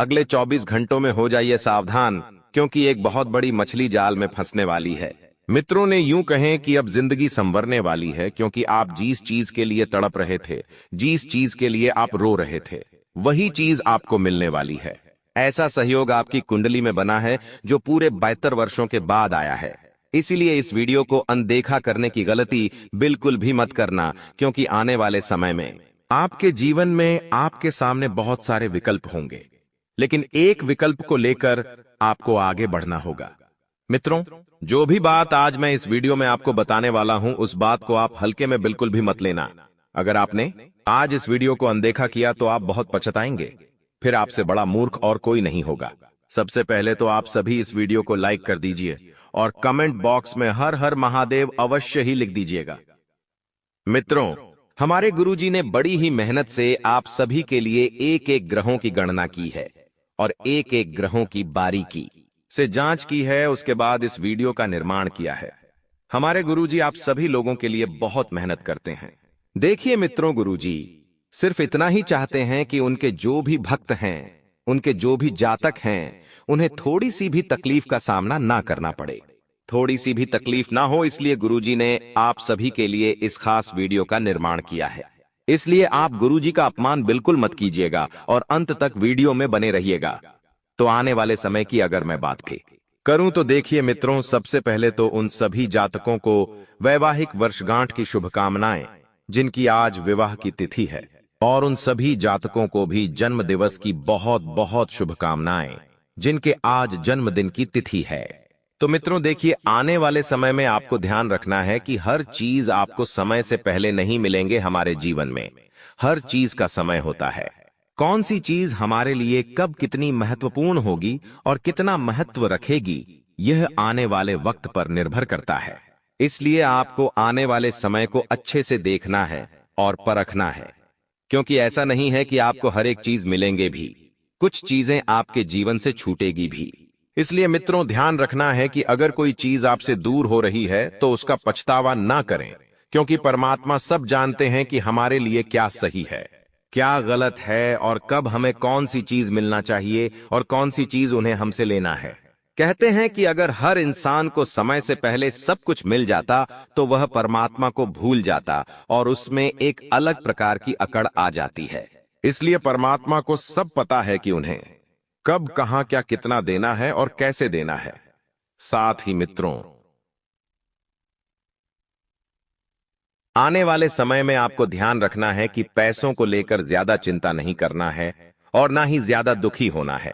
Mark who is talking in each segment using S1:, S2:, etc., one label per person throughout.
S1: अगले 24 घंटों में हो जाइए सावधान, क्योंकि एक बहुत बड़ी मछली जाल में फंसने वाली है। मित्रों ने यूं कहें कि अब जिंदगी संवरने वाली है, क्योंकि आप जिस चीज के लिए तड़प रहे थे, जिस चीज के लिए आप रो रहे थे, वही चीज आपको मिलने वाली है। ऐसा सहयोग आपकी कुंडली में बना है जो पूरे 72 वर्षों के बाद आया है। इसीलिए इस वीडियो को अनदेखा करने की गलती बिल्कुल भी मत करना, क्योंकि आने वाले समय में आपके जीवन में आपके सामने बहुत सारे विकल्प होंगे, लेकिन एक विकल्प को लेकर आपको आगे बढ़ना होगा। मित्रों, जो भी बात आज मैं इस वीडियो में आपको बताने वाला हूं, उस बात को आप हल्के में बिल्कुल भी मत लेना। अगर आपने आज इस वीडियो को अनदेखा किया तो आप बहुत पछताएंगे। फिर आपसे बड़ा मूर्ख और कोई नहीं होगा। सबसे पहले तो आप सभी इस वीडियो को लाइक कर दीजिए और कमेंट बॉक्स में हर हर महादेव अवश्य ही लिख दीजिएगा। मित्रों, हमारे गुरुजी ने बड़ी ही मेहनत से आप सभी के लिए एक एक ग्रहों की गणना की है और एक एक ग्रहों की बारीकी से जांच की है। उसके बाद इस वीडियो का निर्माण किया है। हमारे गुरुजी आप सभी लोगों के लिए बहुत मेहनत करते हैं। देखिए मित्रों, गुरुजी सिर्फ इतना ही चाहते हैं कि उनके जो भी भक्त हैं, उनके जो भी जातक हैं, उन्हें थोड़ी सी भी तकलीफ का सामना ना करना पड़े, थोड़ी सी भी तकलीफ ना हो। इसलिए गुरुजी ने आप सभी के लिए इस खास वीडियो का निर्माण किया है। इसलिए आप गुरुजी का अपमान बिल्कुल मत कीजिएगा और अंत तक वीडियो में बने रहिएगा। तो आने वाले समय की अगर मैं बात करूं तो देखिए मित्रों, सबसे पहले तो उन सभी जातकों को वैवाहिक वर्षगांठ की शुभकामनाएं जिनकी आज विवाह की तिथि है, और उन सभी जातकों को भी जन्म दिवस की बहुत बहुत शुभकामनाएं जिनके आज जन्मदिन की तिथि है। तो मित्रों देखिए, आने वाले समय में आपको ध्यान रखना है कि हर चीज आपको समय से पहले नहीं मिलेंगे। हमारे जीवन में हर चीज का समय होता है। कौन सी चीज हमारे लिए कब कितनी महत्वपूर्ण होगी और कितना महत्व रखेगी, यह आने वाले वक्त पर निर्भर करता है। इसलिए आपको आने वाले समय को अच्छे से देखना है और परखना है, क्योंकि ऐसा नहीं है कि आपको हर एक चीज मिलेंगे भी, कुछ चीजें आपके जीवन से छूटेगी भी। इसलिए मित्रों, ध्यान रखना है कि अगर कोई चीज आपसे दूर हो रही है तो उसका पछतावा ना करें, क्योंकि परमात्मा सब जानते हैं कि हमारे लिए क्या सही है, क्या गलत है, और कब हमें कौन सी चीज मिलना चाहिए और कौन सी चीज उन्हें हमसे लेना है। कहते हैं कि अगर हर इंसान को समय से पहले सब कुछ मिल जाता तो वह परमात्मा को भूल जाता और उसमें एक अलग प्रकार की अकड़ आ जाती है। इसलिए परमात्मा को सब पता है कि उन्हें कब, कहां, क्या, कितना देना है और कैसे देना है। साथ ही मित्रों, आने वाले समय में आपको ध्यान रखना है कि पैसों को लेकर ज्यादा चिंता नहीं करना है और ना ही ज्यादा दुखी होना है।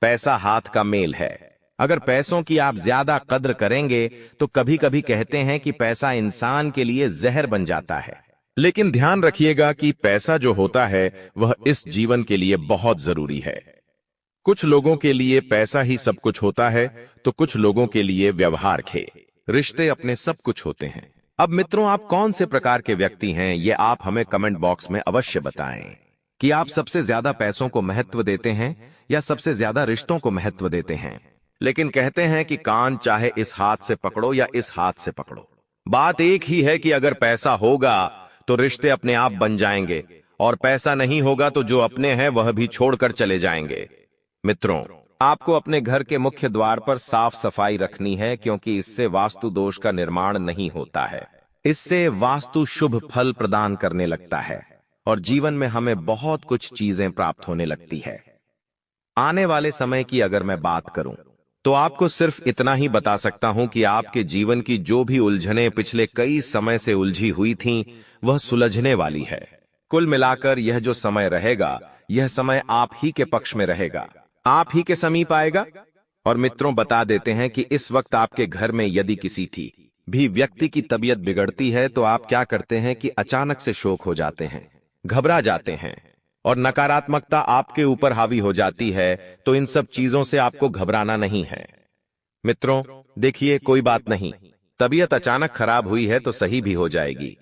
S1: पैसा हाथ का मेल है। अगर पैसों की आप ज्यादा कद्र करेंगे तो कभी कभी कहते हैं कि पैसा इंसान के लिए जहर बन जाता है। लेकिन ध्यान रखिएगा कि पैसा जो होता है वह इस जीवन के लिए बहुत जरूरी है। कुछ लोगों के लिए पैसा ही सब कुछ होता है, तो कुछ लोगों के लिए व्यवहार के रिश्ते अपने सब कुछ होते हैं। अब मित्रों, आप कौन से प्रकार के व्यक्ति हैं, ये आप हमें कमेंट बॉक्स में अवश्य बताएं कि आप सबसे ज्यादा पैसों को महत्व देते हैं या सबसे ज्यादा रिश्तों को महत्व देते हैं। लेकिन कहते हैं कि कान चाहे इस हाथ से पकड़ो या इस हाथ से पकड़ो, बात एक ही है कि अगर पैसा होगा तो रिश्ते अपने आप बन जाएंगे, और पैसा नहीं होगा तो जो अपने हैं वह भी छोड़कर चले जाएंगे। मित्रों, आपको अपने घर के मुख्य द्वार पर साफ सफाई रखनी है, क्योंकि इससे वास्तु दोष का निर्माण नहीं होता है। इससे वास्तु शुभ फल प्रदान करने लगता है और जीवन में हमें बहुत कुछ चीजें प्राप्त होने लगती है। आने वाले समय की अगर मैं बात करूं तो आपको सिर्फ इतना ही बता सकता हूं कि आपके जीवन की जो भी उलझनें पिछले कई समय से उलझी हुई थीं, वह सुलझने वाली है। कुल मिलाकर यह जो समय रहेगा, यह समय आप ही के पक्ष में रहेगा, आप ही के समीप आएगा। और मित्रों, बता देते हैं कि इस वक्त आपके घर में यदि किसी भी व्यक्ति की तबीयत बिगड़ती है तो आप क्या करते हैं कि अचानक से शोक हो जाते हैं, घबरा जाते हैं और नकारात्मकता आपके ऊपर हावी हो जाती है। तो इन सब चीजों से आपको घबराना नहीं है। मित्रों देखिए, कोई बात नहीं, तबीयत अचानक खराब हुई है तो सही भी हो जाएगी,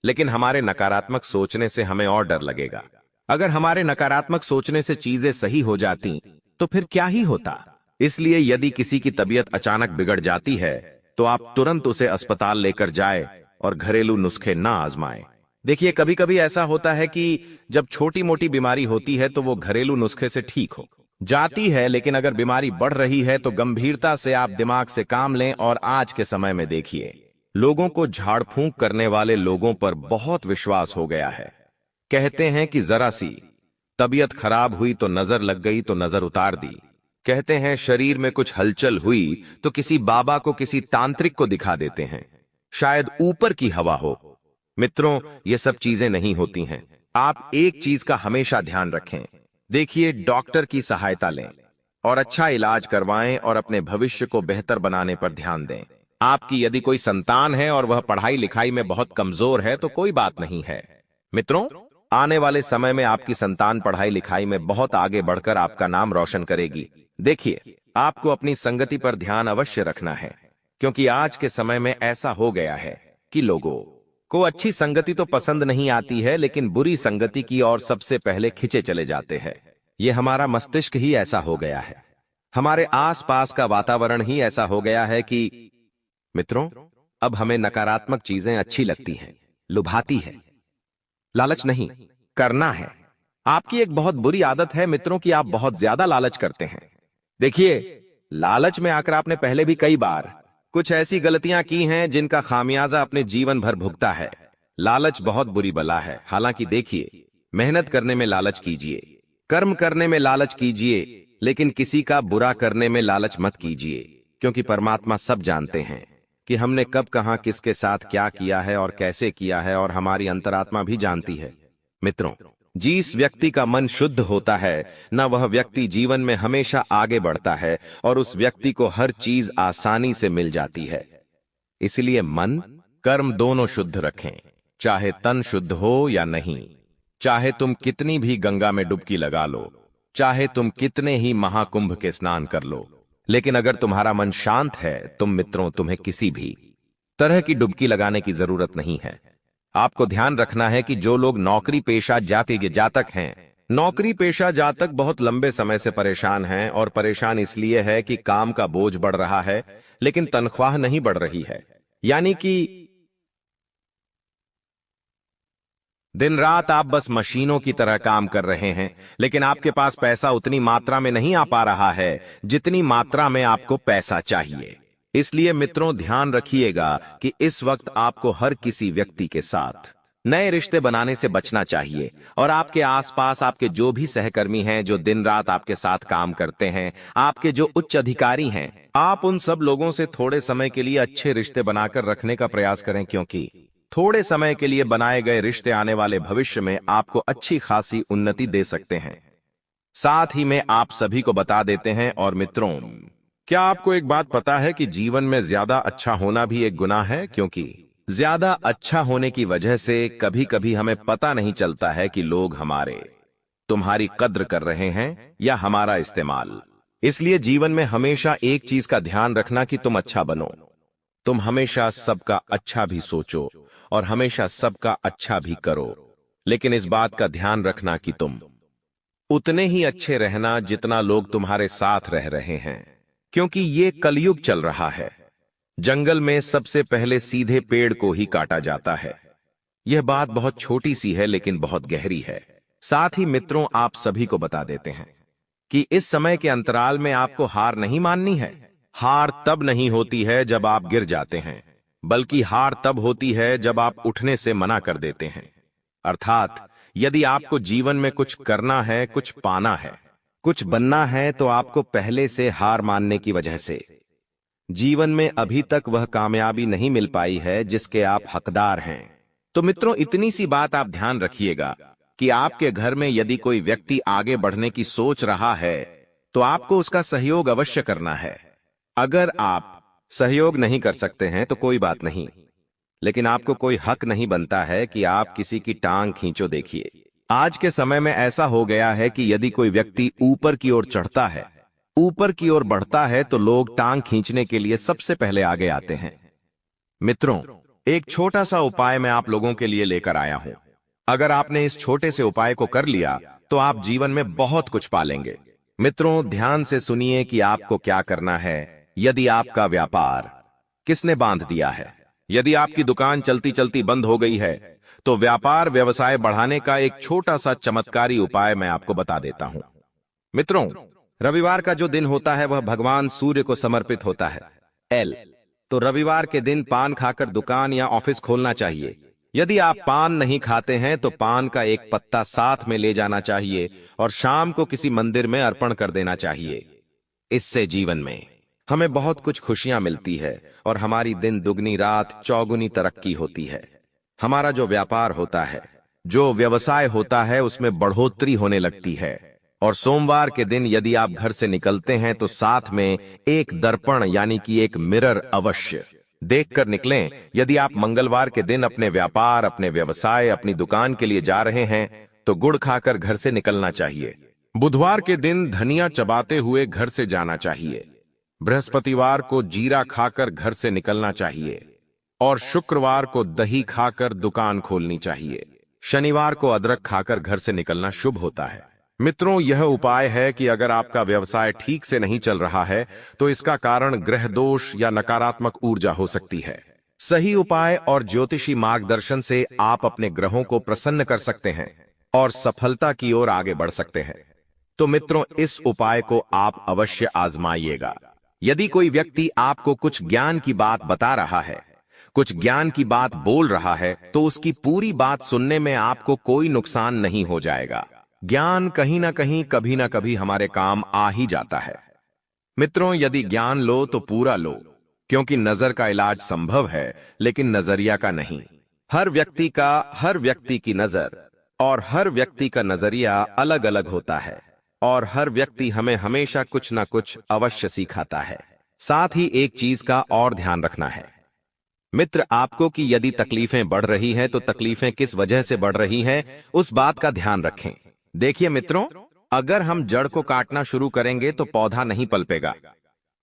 S1: लेकिन हमारे नकारात्मक सोचने से हमें और डर लगेगा। अगर हमारे नकारात्मक सोचने से चीजें सही हो जाती तो फिर क्या ही होता। इसलिए यदि किसी की तबीयत अचानक बिगड़ जाती है तो आप तुरंत उसे अस्पताल लेकर जाए और घरेलू नुस्खे ना आजमाएं। देखिए, कभी कभी ऐसा होता है कि जब छोटी मोटी बीमारी होती है तो वो घरेलू नुस्खे से ठीक हो जाती है, लेकिन अगर बीमारी बढ़ रही है तो गंभीरता से आप दिमाग से काम लें। और आज के समय में देखिए, लोगों को झाड़ फूंक करने वाले लोगों पर बहुत विश्वास हो गया है। कहते हैं कि जरा सी तबीयत खराब हुई तो नजर लग गई तो नजर उतार दी। कहते हैं शरीर में कुछ हलचल हुई तो किसी बाबा को, किसी तांत्रिक को दिखा देते हैं, शायद ऊपर की हवा हो। मित्रों, ये सब चीजें नहीं होती हैं। आप एक चीज का हमेशा ध्यान रखें। देखिए, डॉक्टर की सहायता लें और अच्छा इलाज करवाएं और अपने भविष्य को बेहतर बनाने पर ध्यान दें। आपकी यदि कोई संतान है और वह पढ़ाई लिखाई में बहुत कमजोर है तो कोई बात नहीं है। मित्रों, आने वाले समय में आपकी संतान पढ़ाई लिखाई में बहुत आगे बढ़कर आपका नाम रोशन करेगी। देखिए, आपको अपनी संगति पर ध्यान अवश्य रखना है, क्योंकि आज के समय में ऐसा हो गया है कि लोगों को अच्छी संगति तो पसंद नहीं आती है, लेकिन बुरी संगति की ओर सबसे पहले खिंचे चले जाते हैं। ये हमारा मस्तिष्क ही ऐसा हो गया है, हमारे आसपास का वातावरण ही ऐसा हो गया है कि मित्रों, अब हमें नकारात्मक चीजें अच्छी लगती हैं, लुभाती है। लालच नहीं, करना है। आपकी एक बहुत बुरी आदत है मित्रों कि आप बहुत ज्यादा लालच करते हैं। देखिए, लालच में आकर आपने पहले भी कई बार कुछ ऐसी गलतियां की हैं जिनका खामियाजा अपने जीवन भर भुगता है। लालच बहुत बुरी बला है। हालांकि देखिए, मेहनत करने में लालच कीजिए, कर्म करने में लालच कीजिए, लेकिन किसी का बुरा करने में लालच मत कीजिए, क्योंकि परमात्मा सब जानते हैं कि हमने कब, कहां, किसके साथ क्या किया है और कैसे किया है, और हमारी अंतरात्मा भी जानती है। मित्रों, जिस व्यक्ति का मन शुद्ध होता है ना, वह व्यक्ति जीवन में हमेशा आगे बढ़ता है और उस व्यक्ति को हर चीज आसानी से मिल जाती है। इसलिए मन, कर्म दोनों शुद्ध रखें, चाहे तन शुद्ध हो या नहीं। चाहे तुम कितनी भी गंगा में डुबकी लगा लो, चाहे तुम कितने ही महाकुंभ के स्नान कर लो, लेकिन अगर तुम्हारा मन शांत है तो मित्रों, तुम्हें किसी भी तरह की डुबकी लगाने की जरूरत नहीं है। आपको ध्यान रखना है कि जो लोग नौकरी पेशा जातक हैं, नौकरी पेशा जातक बहुत लंबे समय से परेशान हैं, और परेशान इसलिए है कि काम का बोझ बढ़ रहा है लेकिन तनख्वाह नहीं बढ़ रही है। यानी कि दिन रात आप बस मशीनों की तरह काम कर रहे हैं, लेकिन आपके पास पैसा उतनी मात्रा में नहीं आ पा रहा है जितनी मात्रा में आपको पैसा चाहिए। इसलिए मित्रों, ध्यान रखिएगा कि इस वक्त आपको हर किसी व्यक्ति के साथ नए रिश्ते बनाने से बचना चाहिए। और आपके आसपास आपके जो भी सहकर्मी हैं, जो दिन रात आपके साथ काम करते हैं, आपके जो उच्च अधिकारी हैं, आप उन सब लोगों से थोड़े समय के लिए अच्छे रिश्ते बनाकर रखने का प्रयास करें, क्योंकि थोड़े समय के लिए बनाए गए रिश्ते आने वाले भविष्य में आपको अच्छी खासी उन्नति दे सकते हैं। साथ ही में आप सभी को बता देते हैं। और मित्रों, क्या आपको एक बात पता है कि जीवन में ज्यादा अच्छा होना भी एक गुनाह है? क्योंकि ज्यादा अच्छा होने की वजह से कभी कभी हमें पता नहीं चलता है कि लोग तुम्हारी कद्र कर रहे हैं या हमारा इस्तेमाल। इसलिए जीवन में हमेशा एक चीज का ध्यान रखना कि तुम अच्छा बनो। तुम हमेशा सबका अच्छा भी सोचो और हमेशा सबका अच्छा भी करो, लेकिन इस बात का ध्यान रखना कि तुम उतने ही अच्छे रहना जितना लोग तुम्हारे साथ रह रहे हैं, क्योंकि ये कलयुग चल रहा है। जंगल में सबसे पहले सीधे पेड़ को ही काटा जाता है। यह बात बहुत छोटी सी है लेकिन बहुत गहरी है। साथ ही मित्रों, आप सभी को बता देते हैं कि इस समय के अंतराल में आपको हार नहीं माननी है। हार तब नहीं होती है जब आप गिर जाते हैं, बल्कि हार तब होती है जब आप उठने से मना कर देते हैं। अर्थात यदि आपको जीवन में कुछ करना है, कुछ पाना है, कुछ बनना है, तो आपको पहले से हार मानने की वजह से जीवन में अभी तक वह कामयाबी नहीं मिल पाई है जिसके आप हकदार हैं। तो मित्रों, इतनी सी बात आप ध्यान रखिएगा कि आपके घर में यदि कोई व्यक्ति आगे बढ़ने की सोच रहा है तो आपको उसका सहयोग अवश्य करना है। अगर आप सहयोग नहीं कर सकते हैं तो कोई बात नहीं, लेकिन आपको कोई हक नहीं बनता है कि आप किसी की टांग खींचो। देखिए, आज के समय में ऐसा हो गया है कि यदि कोई व्यक्ति ऊपर की ओर चढ़ता है, ऊपर की ओर बढ़ता है, तो लोग टांग खींचने के लिए सबसे पहले आगे आते हैं। मित्रों, एक छोटा सा उपाय मैं आप लोगों के लिए लेकर आया हूं। अगर आपने इस छोटे से उपाय को कर लिया तो आप जीवन में बहुत कुछ पालेंगे। मित्रों, ध्यान से सुनिए कि आपको क्या करना है। यदि आपका व्यापार किसने बांध दिया है, यदि आपकी दुकान चलती चलती बंद हो गई है, तो व्यापार व्यवसाय बढ़ाने का एक छोटा सा चमत्कारी उपाय मैं आपको बता देता हूं। मित्रों, रविवार का जो दिन होता है वह भगवान सूर्य को समर्पित होता है। एल तो रविवार के दिन पान खाकर दुकान या ऑफिस खोलना चाहिए। यदि आप पान नहीं खाते हैं तो पान का एक पत्ता साथ में ले जाना चाहिए और शाम को किसी मंदिर में अर्पण कर देना चाहिए। इससे जीवन में हमें बहुत कुछ खुशियां मिलती है और हमारी दिन दुगनी रात चौगुनी तरक्की होती है। हमारा जो व्यापार होता है, जो व्यवसाय होता है, उसमें बढ़ोतरी होने लगती है। और सोमवार के दिन यदि आप घर से निकलते हैं तो साथ में एक दर्पण यानी कि एक मिरर अवश्य देखकर निकलें। यदि आप मंगलवार के दिन अपने व्यापार, अपने व्यवसाय, अपनी दुकान के लिए जा रहे हैं तो गुड़ खाकर घर से निकलना चाहिए। बुधवार के दिन धनिया चबाते हुए घर से जाना चाहिए। बृहस्पतिवार को जीरा खाकर घर से निकलना चाहिए और शुक्रवार को दही खाकर दुकान खोलनी चाहिए। शनिवार को अदरक खाकर घर से निकलना शुभ होता है। मित्रों, यह उपाय है कि अगर आपका व्यवसाय ठीक से नहीं चल रहा है तो इसका कारण ग्रह दोष या नकारात्मक ऊर्जा हो सकती है। सही उपाय और ज्योतिषी मार्गदर्शन से आप अपने ग्रहों को प्रसन्न कर सकते हैं और सफलता की ओर आगे बढ़ सकते हैं। तो मित्रों, इस उपाय को आप अवश्य आजमाइएगा। यदि कोई व्यक्ति आपको कुछ ज्ञान की बात बता रहा है, कुछ ज्ञान की बात बोल रहा है, तो उसकी पूरी बात सुनने में आपको कोई नुकसान नहीं हो जाएगा। ज्ञान कहीं ना कहीं कभी ना कभी हमारे काम आ ही जाता है। मित्रों, यदि ज्ञान लो तो पूरा लो, क्योंकि नजर का इलाज संभव है लेकिन नजरिया का नहीं। हर व्यक्ति की नजर और हर व्यक्ति का नजरिया अलग अलग होता है और हर व्यक्ति हमें हमेशा कुछ ना कुछ अवश्य सिखाता है। साथ ही एक चीज का और ध्यान रखना है मित्र आपको कि यदि तकलीफें बढ़ रही हैं तो तकलीफें किस वजह से बढ़ रही हैं, उस बात का ध्यान रखें। देखिए मित्रों, अगर हम जड़ को काटना शुरू करेंगे तो पौधा नहीं पलपेगा।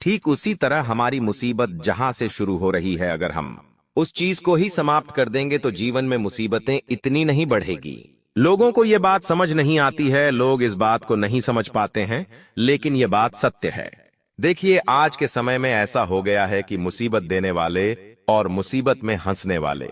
S1: ठीक उसी तरह हमारी मुसीबत जहां से शुरू हो रही है, अगर हम उस चीज को ही समाप्त कर देंगे तो जीवन में मुसीबतें इतनी नहीं बढ़ेगी। लोगों को यह बात समझ नहीं आती है, लोग इस बात को नहीं समझ पाते हैं, लेकिन यह बात सत्य है। देखिए, आज के समय में ऐसा हो गया है कि मुसीबत देने वाले और मुसीबत में हंसने वाले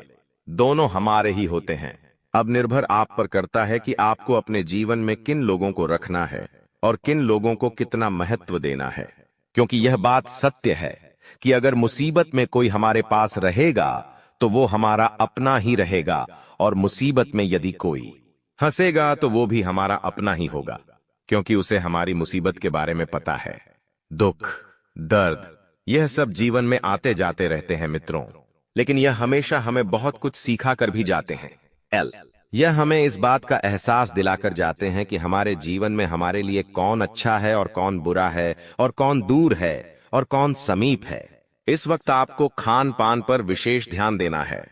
S1: दोनों हमारे ही होते हैं। अब निर्भर आप पर करता है कि आपको अपने जीवन में किन लोगों को रखना है और किन लोगों को कितना महत्व देना है। क्योंकि यह बात सत्य है कि अगर मुसीबत में कोई हमारे पास रहेगा तो वो हमारा अपना ही रहेगा, और मुसीबत में यदि कोई हंसेगा तो वो भी हमारा अपना ही होगा, क्योंकि उसे हमारी मुसीबत के बारे में पता है। दुख, दर्द, यह सब जीवन में आते जाते रहते हैं मित्रों, लेकिन यह हमेशा हमें बहुत कुछ सिखा कर भी जाते हैं। यह हमें इस बात का एहसास दिलाकर जाते हैं कि हमारे जीवन में हमारे लिए कौन अच्छा है और कौन बुरा है, और कौन दूर है और कौन समीप है। इस वक्त आपको खान पान पर विशेष ध्यान देना है।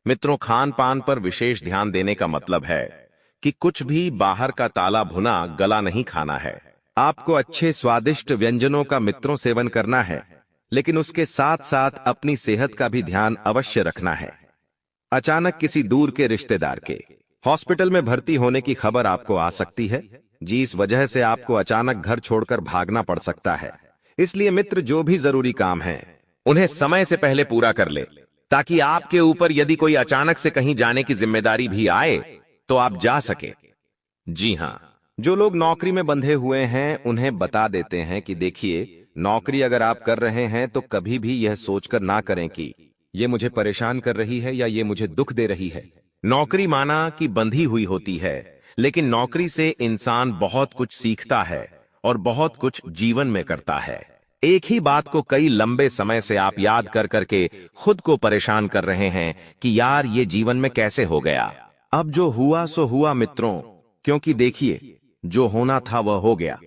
S1: मित्रों, खान पान पर विशेष ध्यान देने का मतलब है कि कुछ भी बाहर का ताला भुना गला नहीं खाना है। आपको अच्छे स्वादिष्ट व्यंजनों का मित्रों सेवन करना है, लेकिन उसके साथ साथ अपनी सेहत का भी ध्यान अवश्य रखना है। अचानक किसी दूर के रिश्तेदार के हॉस्पिटल में भर्ती होने की खबर आपको आ सकती है, जिस वजह से आपको अचानक घर छोड़कर भागना पड़ सकता है। इसलिए मित्र, जो भी जरूरी काम है उन्हें समय से पहले पूरा कर ले, ताकि आपके ऊपर यदि कोई अचानक से कहीं जाने की जिम्मेदारी भी आए तो आप जा सके। जी हां, जो लोग नौकरी में बंधे हुए हैं उन्हें बता देते हैं कि देखिए, नौकरी अगर आप कर रहे हैं तो कभी भी यह सोचकर ना करें कि ये मुझे परेशान कर रही है या ये मुझे दुख दे रही है। नौकरी माना कि बंधी हुई होती है, लेकिन नौकरी से इंसान बहुत कुछ सीखता है और बहुत कुछ जीवन में करता है। एक ही बात को कई लंबे समय से आप याद कर करके खुद को परेशान कर रहे हैं कि यार ये जीवन में कैसे हो गया। अब जो हुआ सो हुआ मित्रों, क्योंकि देखिए, जो होना था वह हो गया,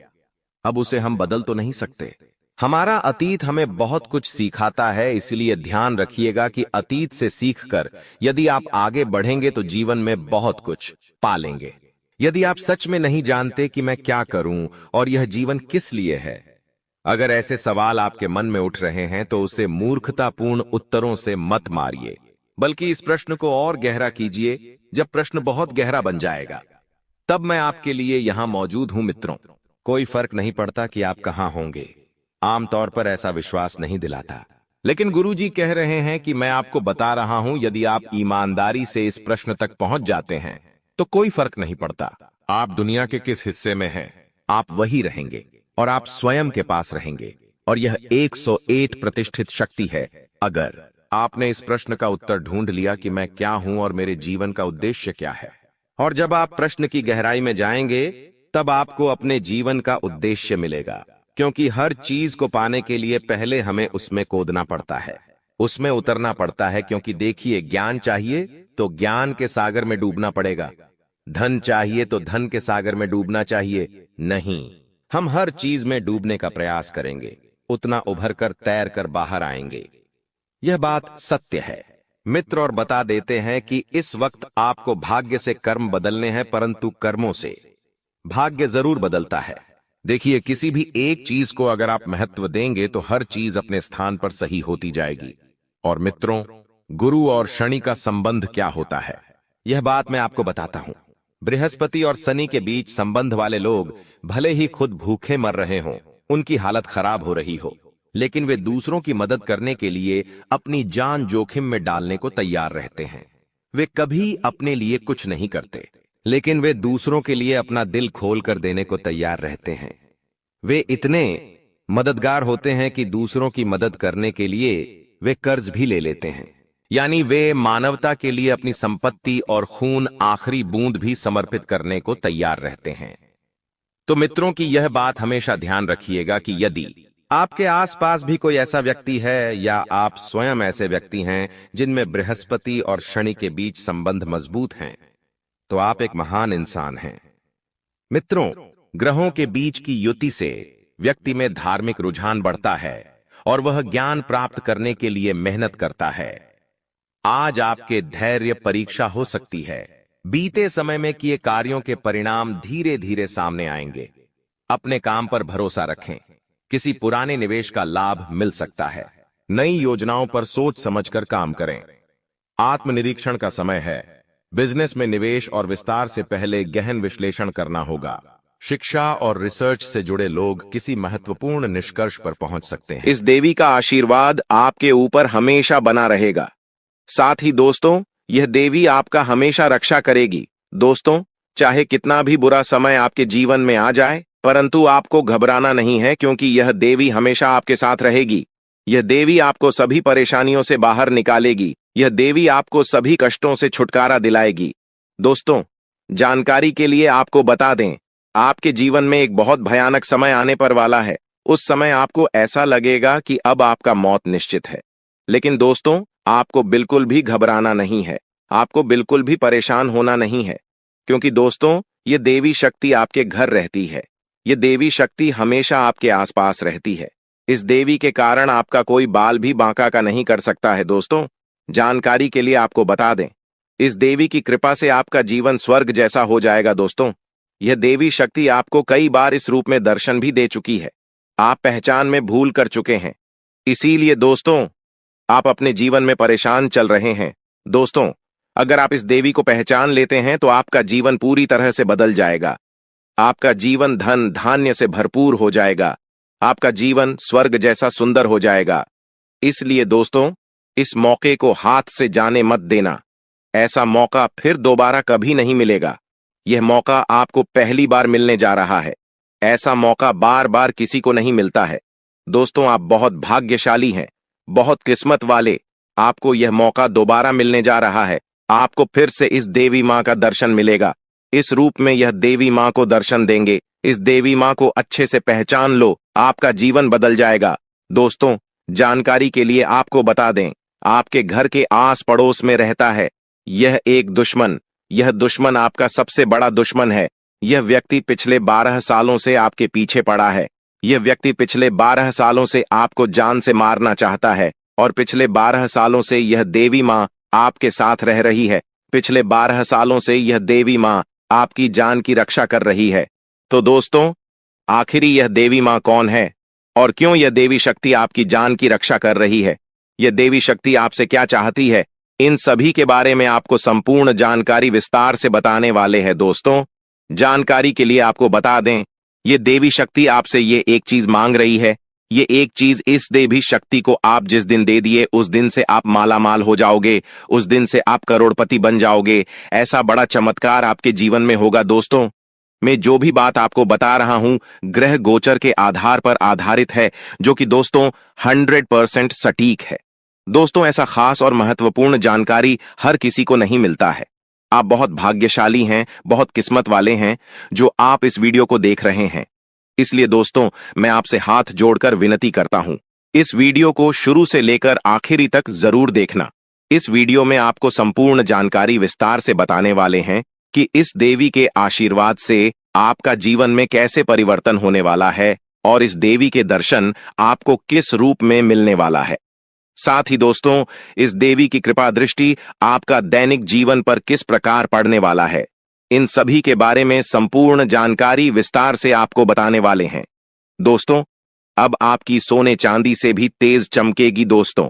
S1: अब उसे हम बदल तो नहीं सकते। हमारा अतीत हमें बहुत कुछ सिखाता है, इसलिए ध्यान रखिएगा कि अतीत से सीखकर यदि आप आगे बढ़ेंगे तो जीवन में बहुत कुछ पालेंगे। यदि आप सच में नहीं जानते कि मैं क्या करूं और यह जीवन किस लिए है, अगर ऐसे सवाल आपके मन में उठ रहे हैं तो उसे मूर्खतापूर्ण उत्तरों से मत मारिए, बल्कि इस प्रश्न को और गहरा कीजिए। जब प्रश्न बहुत गहरा बन जाएगा तब मैं आपके लिए यहां मौजूद हूं मित्रों। कोई फर्क नहीं पड़ता कि आप कहां होंगे, आमतौर पर ऐसा विश्वास नहीं दिलाता, लेकिन गुरुजी कह रहे हैं कि मैं आपको बता रहा हूं, यदि आप ईमानदारी से इस प्रश्न तक पहुंच जाते हैं तो कोई फर्क नहीं पड़ता आप दुनिया के किस हिस्से में हैं, आप वही रहेंगे। और आप स्वयं के पास रहेंगे। और यह 101 प्रतिष्ठित शक्ति है। अगर आपने इस प्रश्न का उत्तर ढूंढ लिया कि मैं क्या हूं और मेरे जीवन का उद्देश्य क्या है, और जब आप प्रश्न की गहराई में जाएंगे, तब आपको अपने जीवन का उद्देश्य मिलेगा। क्योंकि हर चीज को पाने के लिए पहले हमें उसमें कूदना पड़ता है, उसमें उतरना पड़ता है। क्योंकि देखिए, ज्ञान चाहिए तो ज्ञान के सागर में डूबना पड़ेगा, धन चाहिए तो धन के सागर में डूबना चाहिए। नहीं, हम हर चीज में डूबने का प्रयास करेंगे, उतना उभर कर तैर कर बाहर आएंगे। यह बात सत्य है मित्र। और बता देते हैं कि इस वक्त आपको भाग्य से कर्म बदलने हैं, परंतु कर्मों से भाग्य जरूर बदलता है। देखिए, किसी भी एक चीज को अगर आप महत्व देंगे तो हर चीज अपने स्थान पर सही होती जाएगी। और मित्रों, गुरु और शनि का संबंध क्या होता है, यह बात मैं आपको बताता हूं। बृहस्पति और शनि के बीच संबंध वाले लोग भले ही खुद भूखे मर रहे हों, उनकी हालत खराब हो रही हो, लेकिन वे दूसरों की मदद करने के लिए अपनी जान जोखिम में डालने को तैयार रहते हैं। वे कभी अपने लिए कुछ नहीं करते, लेकिन वे दूसरों के लिए अपना दिल खोल कर देने को तैयार रहते हैं। वे इतने मददगार होते हैं कि दूसरों की मदद करने के लिए वे कर्ज भी ले लेते हैं। यानी वे मानवता के लिए अपनी संपत्ति और खून, आखिरी बूंद भी समर्पित करने को तैयार रहते हैं। तो मित्रों की यह बात हमेशा ध्यान रखिएगा कि यदि आपके आसपास भी कोई ऐसा व्यक्ति है, या आप स्वयं ऐसे व्यक्ति हैं जिनमें बृहस्पति और शनि के बीच संबंध मजबूत हैं, तो आप एक महान इंसान हैं। मित्रों, ग्रहों के बीच की युति से व्यक्ति में धार्मिक रुझान बढ़ता है और वह ज्ञान प्राप्त करने के लिए मेहनत करता है। आज आपके धैर्य परीक्षा हो सकती है। बीते समय में किए कार्यों के परिणाम धीरे धीरे सामने आएंगे। अपने काम पर भरोसा रखें। किसी पुराने निवेश का लाभ मिल सकता है। नई योजनाओं पर सोच समझकर काम करें। आत्मनिरीक्षण का समय है। बिजनेस में निवेश और विस्तार से पहले गहन विश्लेषण करना होगा। शिक्षा और रिसर्च से जुड़े लोग किसी महत्वपूर्ण निष्कर्ष पर पहुंच सकते हैं।
S2: इस देवी का आशीर्वाद आपके ऊपर हमेशा बना रहेगा। साथ ही दोस्तों, यह देवी आपका हमेशा रक्षा करेगी। दोस्तों, चाहे कितना भी बुरा समय आपके जीवन में आ जाए, परंतु आपको घबराना नहीं है, क्योंकि यह देवी हमेशा आपके साथ रहेगी। यह देवी आपको सभी परेशानियों से बाहर निकालेगी। यह देवी आपको सभी कष्टों से छुटकारा दिलाएगी। दोस्तों, जानकारी के लिए आपको बता दें, आपके जीवन में एक बहुत भयानक समय आने पर वाला है। उस समय आपको ऐसा लगेगा कि अब आपका मौत निश्चित है। लेकिन दोस्तों, आपको बिल्कुल भी घबराना नहीं है, आपको बिल्कुल भी परेशान होना नहीं है, क्योंकि दोस्तों, ये देवी शक्ति आपके घर रहती है। ये देवी शक्ति हमेशा आपके आसपास रहती है। इस देवी के कारण आपका कोई बाल भी बांका का नहीं कर सकता है। दोस्तों, जानकारी के लिए आपको बता दें, इस देवी की कृपा से आपका जीवन स्वर्ग जैसा हो जाएगा। दोस्तों, यह देवी शक्ति आपको कई बार इस रूप में दर्शन भी दे चुकी है। आप पहचान में भूल कर चुके हैं। इसीलिए दोस्तों, आप अपने जीवन में परेशान चल रहे हैं। दोस्तों, अगर आप इस देवी को पहचान लेते हैं तो आपका जीवन पूरी तरह से बदल जाएगा। आपका जीवन धन धान्य से भरपूर हो जाएगा। आपका जीवन स्वर्ग जैसा सुंदर हो जाएगा। इसलिए दोस्तों, इस मौके को हाथ से जाने मत देना। ऐसा मौका फिर दोबारा कभी नहीं मिलेगा। यह मौका आपको पहली बार मिलने जा रहा है। ऐसा मौका बार बार किसी को नहीं मिलता है। दोस्तों, आप बहुत भाग्यशाली हैं, बहुत किस्मत वाले। आपको यह मौका दोबारा मिलने जा रहा है। आपको फिर से इस देवी मां का दर्शन मिलेगा। इस रूप में यह देवी मां को दर्शन देंगे। इस देवी मां को अच्छे से पहचान लो, आपका जीवन बदल जाएगा। दोस्तों, जानकारी के लिए आपको बता दें, आपके घर के आस पड़ोस में रहता है यह एक दुश्मन। यह दुश्मन आपका सबसे बड़ा दुश्मन है। यह व्यक्ति पिछले 12 सालों से आपके पीछे पड़ा है। यह व्यक्ति पिछले 12 सालों से आपको जान से मारना चाहता है, और पिछले 12 सालों से यह देवी मां आपके साथ रह रही है। पिछले 12 सालों से यह देवी मां आपकी जान की रक्षा कर रही है। तो दोस्तों, आखिर यह देवी मां कौन है और क्यों यह देवी शक्ति आपकी जान की रक्षा कर रही है? यह देवी शक्ति आपसे क्या चाहती है? इन सभी के बारे में आपको संपूर्ण जानकारी विस्तार से बताने वाले हैं। दोस्तों, जानकारी के लिए आपको बता दें, यह देवी शक्ति आपसे ये एक चीज मांग रही है। ये एक चीज, इस देवी शक्ति को आप जिस दिन दे दिए, उस दिन से आप मालामाल हो जाओगे। उस दिन से आप करोड़पति बन जाओगे। ऐसा बड़ा चमत्कार आपके जीवन में होगा। दोस्तों, मैं जो भी बात आपको बता रहा हूं ग्रह गोचर के आधार पर आधारित है, जो कि दोस्तों 100% सटीक है। दोस्तों, ऐसा खास और महत्वपूर्ण जानकारी हर किसी को नहीं मिलता है। आप बहुत भाग्यशाली हैं, बहुत किस्मत वाले हैं जो आप इस वीडियो को देख रहे हैं। इसलिए दोस्तों, मैं आपसे हाथ जोड़कर विनती करता हूं, इस वीडियो को शुरू से लेकर आखिरी तक जरूर देखना। इस वीडियो में आपको संपूर्ण जानकारी विस्तार से बताने वाले हैं कि इस देवी के आशीर्वाद से आपका जीवन में कैसे परिवर्तन होने वाला है और इस देवी के दर्शन आपको किस रूप में मिलने वाला है। साथ ही दोस्तों, इस देवी की कृपा दृष्टि आपका दैनिक जीवन पर किस प्रकार पड़ने वाला है, इन सभी के बारे में संपूर्ण जानकारी विस्तार से आपको बताने वाले हैं। दोस्तों, अब आपकी सोने चांदी से भी तेज चमकेगी। दोस्तों,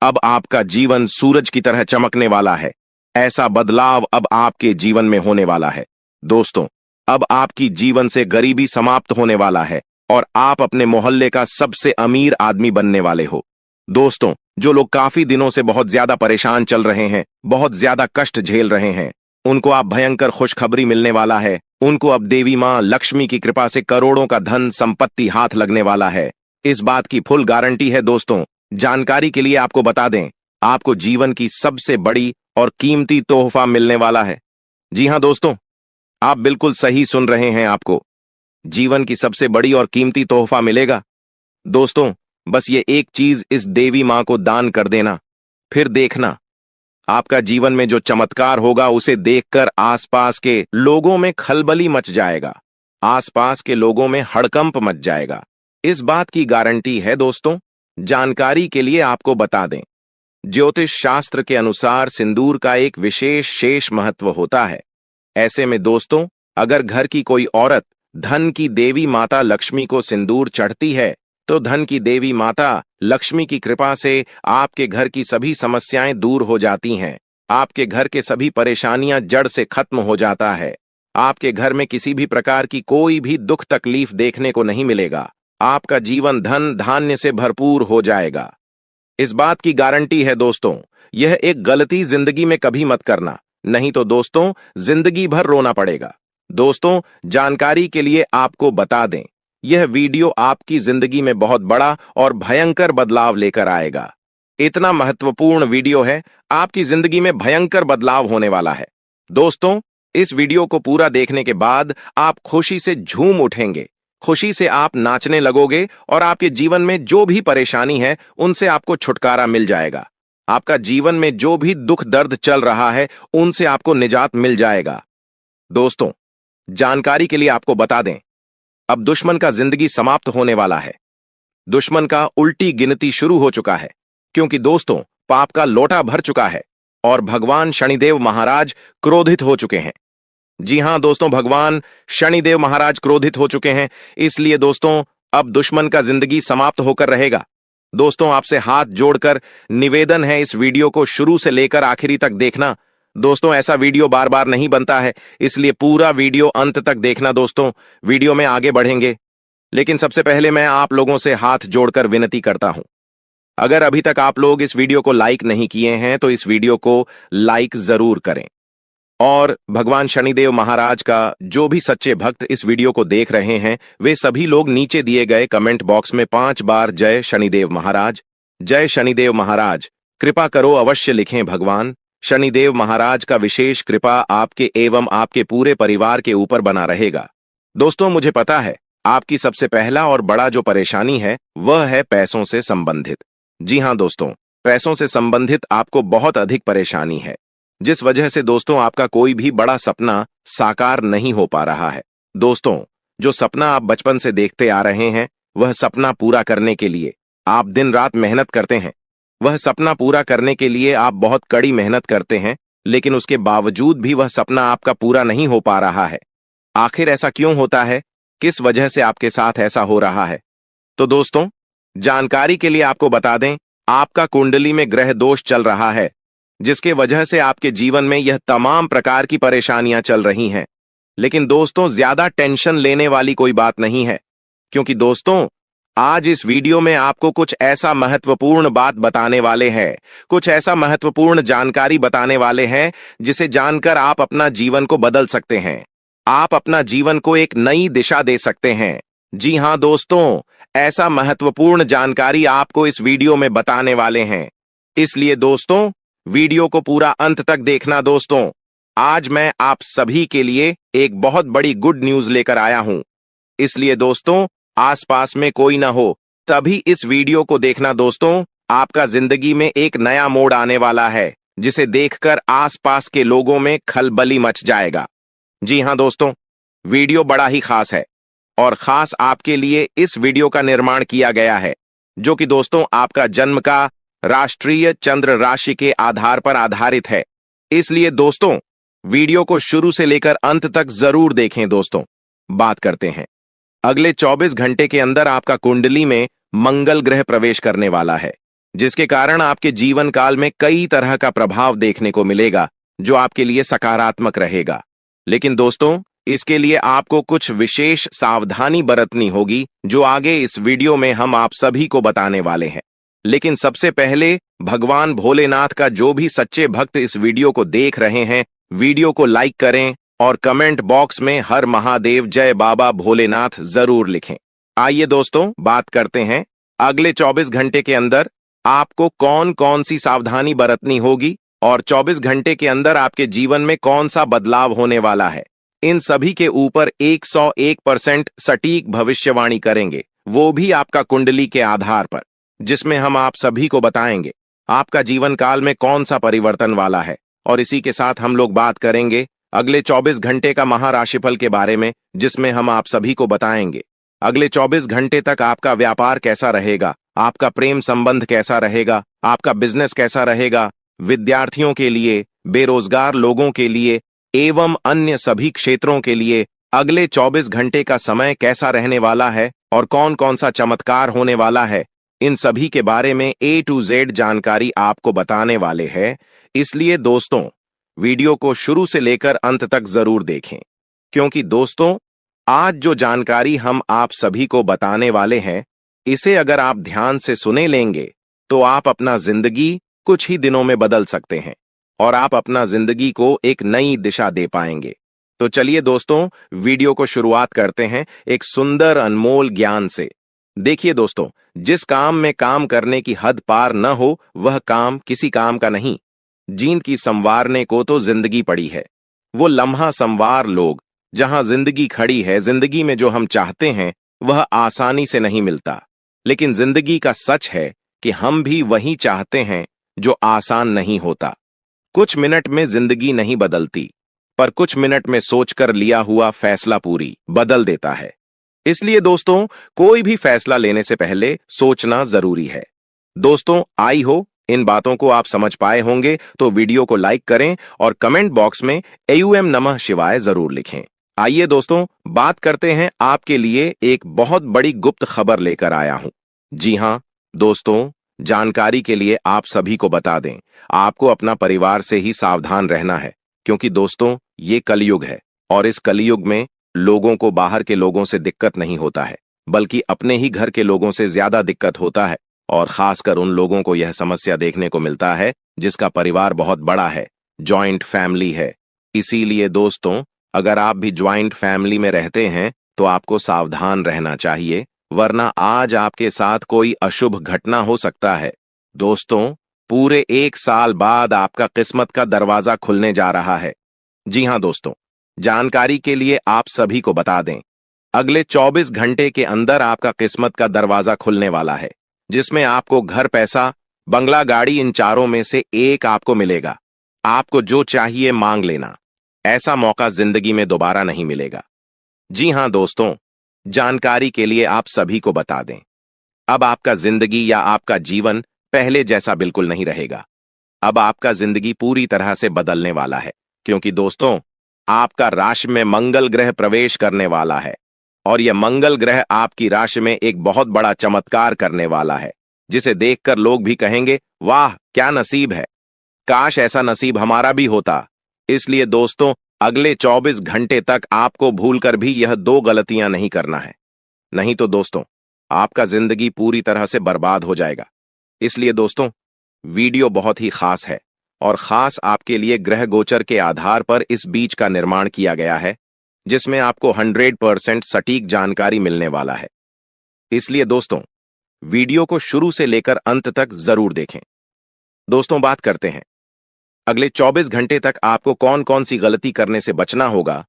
S2: अब आपका जीवन सूरज की तरह चमकने वाला है। ऐसा बदलाव अब आपके जीवन में होने वाला है। दोस्तों, अब आपकी जीवन से गरीबी समाप्त होने वाला है और आप अपने मोहल्ले का सबसे अमीर आदमी बनने वाले हो। दोस्तों, जो लोग काफी दिनों से बहुत ज्यादा परेशान चल रहे हैं, बहुत ज्यादा कष्ट झेल रहे हैं, उनको अब भयंकर खुशखबरी मिलने वाला है। उनको अब देवी मां लक्ष्मी की कृपा से करोड़ों का धन संपत्ति हाथ लगने वाला है। इस बात की फुल गारंटी है। दोस्तों, जानकारी के लिए आपको बता दें, आपको जीवन की सबसे बड़ी और कीमती तोहफा मिलने वाला है। जी हां दोस्तों, आप बिल्कुल सही सुन रहे हैं। आपको जीवन की सबसे बड़ी और कीमती तोहफा मिलेगा। दोस्तों, बस ये एक चीज इस देवी मां को दान कर देना, फिर देखना आपका जीवन में जो चमत्कार होगा उसे देखकर आसपास के लोगों में खलबली मच जाएगा, आसपास के लोगों में हड़कंप मच जाएगा। इस बात की गारंटी है। दोस्तों, जानकारी के लिए आपको बता दें, ज्योतिष शास्त्र के अनुसार सिंदूर का एक विशेष शेष महत्व होता है। ऐसे में दोस्तों, अगर घर की कोई औरत धन की देवी माता लक्ष्मी को सिंदूर चढ़ती है तो धन की देवी माता लक्ष्मी की कृपा से आपके घर की सभी समस्याएं दूर हो जाती हैं। आपके घर के सभी परेशानियां जड़ से खत्म हो जाता है। आपके घर में किसी भी प्रकार की कोई भी दुख तकलीफ देखने को नहीं मिलेगा। आपका जीवन धन धान्य से भरपूर हो जाएगा। इस बात की गारंटी है। दोस्तों, यह एक गलती जिंदगी में कभी मत करना, नहीं तो दोस्तों जिंदगी भर रोना पड़ेगा। दोस्तों, जानकारी के लिए आपको बता दें, यह वीडियो आपकी जिंदगी में बहुत बड़ा और भयंकर बदलाव लेकर आएगा। इतना महत्वपूर्ण वीडियो है, आपकी जिंदगी में भयंकर बदलाव होने वाला है। दोस्तों, इस वीडियो को पूरा देखने के बाद आप खुशी से झूम उठेंगे, खुशी से आप नाचने लगोगे और आपके जीवन में जो भी परेशानी है उनसे आपको छुटकारा मिल जाएगा। आपका जीवन में जो भी दुख दर्द चल रहा है उनसे आपको निजात मिल जाएगा। दोस्तों, जानकारी के लिए आपको बता दें, अब दुश्मन का जिंदगी समाप्त होने वाला है। दुश्मन का उल्टी गिनती शुरू हो चुका है, क्योंकि दोस्तों पाप का लोटा भर चुका है और भगवान शनिदेव महाराज क्रोधित हो चुके हैं। जी हां दोस्तों, भगवान शनिदेव महाराज क्रोधित हो चुके हैं। इसलिए दोस्तों अब दुश्मन का जिंदगी समाप्त होकर रहेगा। दोस्तों, आपसे हाथ जोड़कर निवेदन है, इस वीडियो को शुरू से लेकर आखिरी तक देखना। दोस्तों, ऐसा वीडियो बार बार नहीं बनता है, इसलिए पूरा वीडियो अंत तक देखना। दोस्तों, वीडियो में आगे बढ़ेंगे, लेकिन सबसे पहले मैं आप लोगों से हाथ जोड़कर विनती करता हूं, अगर अभी तक आप लोग इस वीडियो को लाइक नहीं किए हैं तो इस वीडियो को लाइक जरूर करें। और भगवान शनिदेव महाराज का जो भी सच्चे भक्त इस वीडियो को देख रहे हैं, वे सभी लोग नीचे दिए गए कमेंट बॉक्स में 5 बार जय शनिदेव महाराज, जय शनिदेव महाराज, कृपा करो अवश्य लिखें। भगवान शनिदेव महाराज का विशेष कृपा आपके एवं आपके पूरे परिवार के ऊपर बना रहेगा। दोस्तों, मुझे पता है आपकी सबसे पहला और बड़ा जो परेशानी है वह है पैसों से संबंधित। जी हां दोस्तों, पैसों से संबंधित आपको बहुत अधिक परेशानी है, जिस वजह से दोस्तों आपका कोई भी बड़ा सपना साकार नहीं हो पा रहा है। दोस्तों, जो सपना आप बचपन से देखते आ रहे हैं, वह सपना पूरा करने के लिए आप दिन रात मेहनत करते हैं। वह सपना पूरा करने के लिए आप बहुत कड़ी मेहनत करते हैं, लेकिन उसके बावजूद भी वह सपना आपका पूरा नहीं हो पा रहा है। आखिर ऐसा क्यों होता है? किस वजह से आपके साथ ऐसा हो रहा है? तो दोस्तों, जानकारी के लिए आपको बता दें, आपका कुंडली में ग्रह दोष चल रहा है, जिसके वजह से आपके जीवन में यह तमाम प्रकार की परेशानियां चल रही हैं। लेकिन दोस्तों, ज्यादा टेंशन लेने वाली कोई बात नहीं है, क्योंकि दोस्तों आज इस वीडियो में आपको कुछ ऐसा महत्वपूर्ण बात बताने वाले हैं, कुछ ऐसा महत्वपूर्ण जानकारी बताने वाले हैं जिसे जानकर आप अपना जीवन को बदल सकते हैं। आप अपना जीवन को एक नई दिशा दे सकते हैं। जी हां दोस्तों, ऐसा महत्वपूर्ण जानकारी आपको इस वीडियो में बताने वाले हैं, इसलिए दोस्तों वीडियो को पूरा अंत तक देखना। दोस्तों, आज मैं आप सभी के लिए एक बहुत बड़ी गुड न्यूज लेकर आया हूं, इसलिए दोस्तों आसपास में कोई ना हो तभी इस वीडियो को देखना। दोस्तों, आपका जिंदगी में एक नया मोड़ आने वाला है, जिसे देखकर आसपास के लोगों में खलबली मच जाएगा। जी हां दोस्तों, वीडियो बड़ा ही खास है और खास आपके लिए इस वीडियो का निर्माण किया गया है, जो कि दोस्तों आपका जन्म का राष्ट्रीय चंद्र राशि के आधार पर आधारित है। इसलिए दोस्तों वीडियो को शुरू से लेकर अंत तक जरूर देखें। दोस्तों, बात करते हैं, अगले 24 घंटे के अंदर आपका कुंडली में मंगल ग्रह प्रवेश करने वाला है, जिसके कारण आपके जीवन काल में कई तरह का प्रभाव देखने को मिलेगा, जो आपके लिए सकारात्मक रहेगा। लेकिन दोस्तों इसके लिए आपको कुछ विशेष सावधानी बरतनी होगी, जो आगे इस वीडियो में हम आप सभी को बताने वाले हैं। लेकिन सबसे पहले भगवान भोलेनाथ का जो भी सच्चे भक्त इस वीडियो को देख रहे हैं, वीडियो को लाइक करें और कमेंट बॉक्स में हर महादेव जय बाबा भोलेनाथ जरूर लिखें। आइए दोस्तों बात करते हैं, अगले 24 घंटे के अंदर आपको कौन कौन सी सावधानी बरतनी होगी और 24 घंटे के अंदर आपके जीवन में कौन सा बदलाव होने वाला है। इन सभी के ऊपर 101% सटीक भविष्यवाणी करेंगे, वो भी आपका कुंडली के आधार पर, जिसमें हम आप सभी को बताएंगे आपका जीवन काल में कौन सा परिवर्तन वाला है। और इसी के साथ हम लोग बात करेंगे अगले 24 घंटे का महाराशिफल के बारे में, जिसमें हम आप सभी को बताएंगे अगले 24 घंटे तक आपका व्यापार कैसा रहेगा, आपका प्रेम संबंध कैसा रहेगा, आपका बिजनेस कैसा रहेगा, विद्यार्थियों के लिए, बेरोजगार लोगों के लिए एवं अन्य सभी क्षेत्रों के लिए अगले 24 घंटे का समय कैसा रहने वाला है और कौन कौन सा चमत्कार होने वाला है। इन सभी के बारे में A to Z जानकारी आपको बताने वाले हैं। इसलिए दोस्तों वीडियो को शुरू से लेकर अंत तक जरूर देखें, क्योंकि दोस्तों आज जो जानकारी हम आप सभी को बताने वाले हैं, इसे अगर आप ध्यान से सुने लेंगे तो आप अपना जिंदगी कुछ ही दिनों में बदल सकते हैं और आप अपना जिंदगी को एक नई दिशा दे पाएंगे। तो चलिए दोस्तों वीडियो को शुरुआत करते हैं एक सुंदर अनमोल ज्ञान से। देखिए दोस्तों, जिस काम में काम करने की हद पार न हो वह काम किसी काम का नहीं। जींद की संवारने को तो जिंदगी पड़ी है, वो लम्हा संवार लोग, जहां जिंदगी खड़ी है। जिंदगी में जो हम चाहते हैं वह आसानी से नहीं मिलता, लेकिन जिंदगी का सच है कि हम भी वही चाहते हैं जो आसान नहीं होता। कुछ मिनट में जिंदगी नहीं बदलती, पर कुछ मिनट में सोचकर लिया हुआ फैसला पूरी बदल देता है। इसलिए दोस्तों कोई भी फैसला लेने से पहले सोचना जरूरी है। दोस्तों आई हो इन बातों को आप समझ पाए होंगे, तो वीडियो को लाइक करें और कमेंट बॉक्स में AUM नमः शिवाय जरूर लिखें। आइए दोस्तों बात करते हैं, आपके लिए एक बहुत बड़ी गुप्त खबर लेकर आया हूं। जी हां दोस्तों, जानकारी के लिए आप सभी को बता दें, आपको अपना परिवार से ही सावधान रहना है, क्योंकि दोस्तों ये कलयुग है और इस कलयुग में लोगों को बाहर के लोगों से दिक्कत नहीं होता है, बल्कि अपने ही घर के लोगों से ज्यादा दिक्कत होता है। और खासकर उन लोगों को यह समस्या देखने को मिलता है जिसका परिवार बहुत बड़ा है, जॉइंट फैमिली है। इसीलिए दोस्तों अगर आप भी ज्वाइंट फैमिली में रहते हैं तो आपको सावधान रहना चाहिए, वरना आज आपके साथ कोई अशुभ घटना हो सकता है। दोस्तों पूरे 1 साल बाद आपका किस्मत का दरवाजा खुलने जा रहा है। जी हां दोस्तों, जानकारी के लिए आप सभी को बता दें, अगले 24 घंटे के अंदर आपका किस्मत का दरवाजा खुलने वाला है, जिसमें आपको घर, पैसा, बंगला, गाड़ी, इन चारों में से एक आपको मिलेगा। आपको जो चाहिए मांग लेना, ऐसा मौका जिंदगी में दोबारा नहीं मिलेगा। जी हां दोस्तों, जानकारी के लिए आप सभी को बता दें, अब आपका जिंदगी या आपका जीवन पहले जैसा बिल्कुल नहीं रहेगा। अब आपका जिंदगी पूरी तरह से बदलने वाला है, क्योंकि दोस्तों आपका राशि में मंगल ग्रह प्रवेश करने वाला है और यह मंगल ग्रह आपकी राशि में एक बहुत बड़ा चमत्कार करने वाला है, जिसे देखकर लोग भी कहेंगे वाह क्या नसीब है, काश ऐसा नसीब हमारा भी होता। इसलिए दोस्तों अगले 24 घंटे तक आपको भूलकर भी यह 2 गलतियां नहीं करना है, नहीं तो दोस्तों आपका जिंदगी पूरी तरह से बर्बाद हो जाएगा। इसलिए दोस्तों वीडियो बहुत ही खास है और खास आपके लिए ग्रह गोचर के आधार पर इस बीज का निर्माण किया गया है, जिसमें आपको 100% सटीक जानकारी मिलने वाला है। इसलिए दोस्तों, वीडियो को शुरू से लेकर अंत तक जरूर देखें। दोस्तों, बात करते हैं अगले 24 घंटे तक आपको कौन कौन सी गलती करने से बचना होगा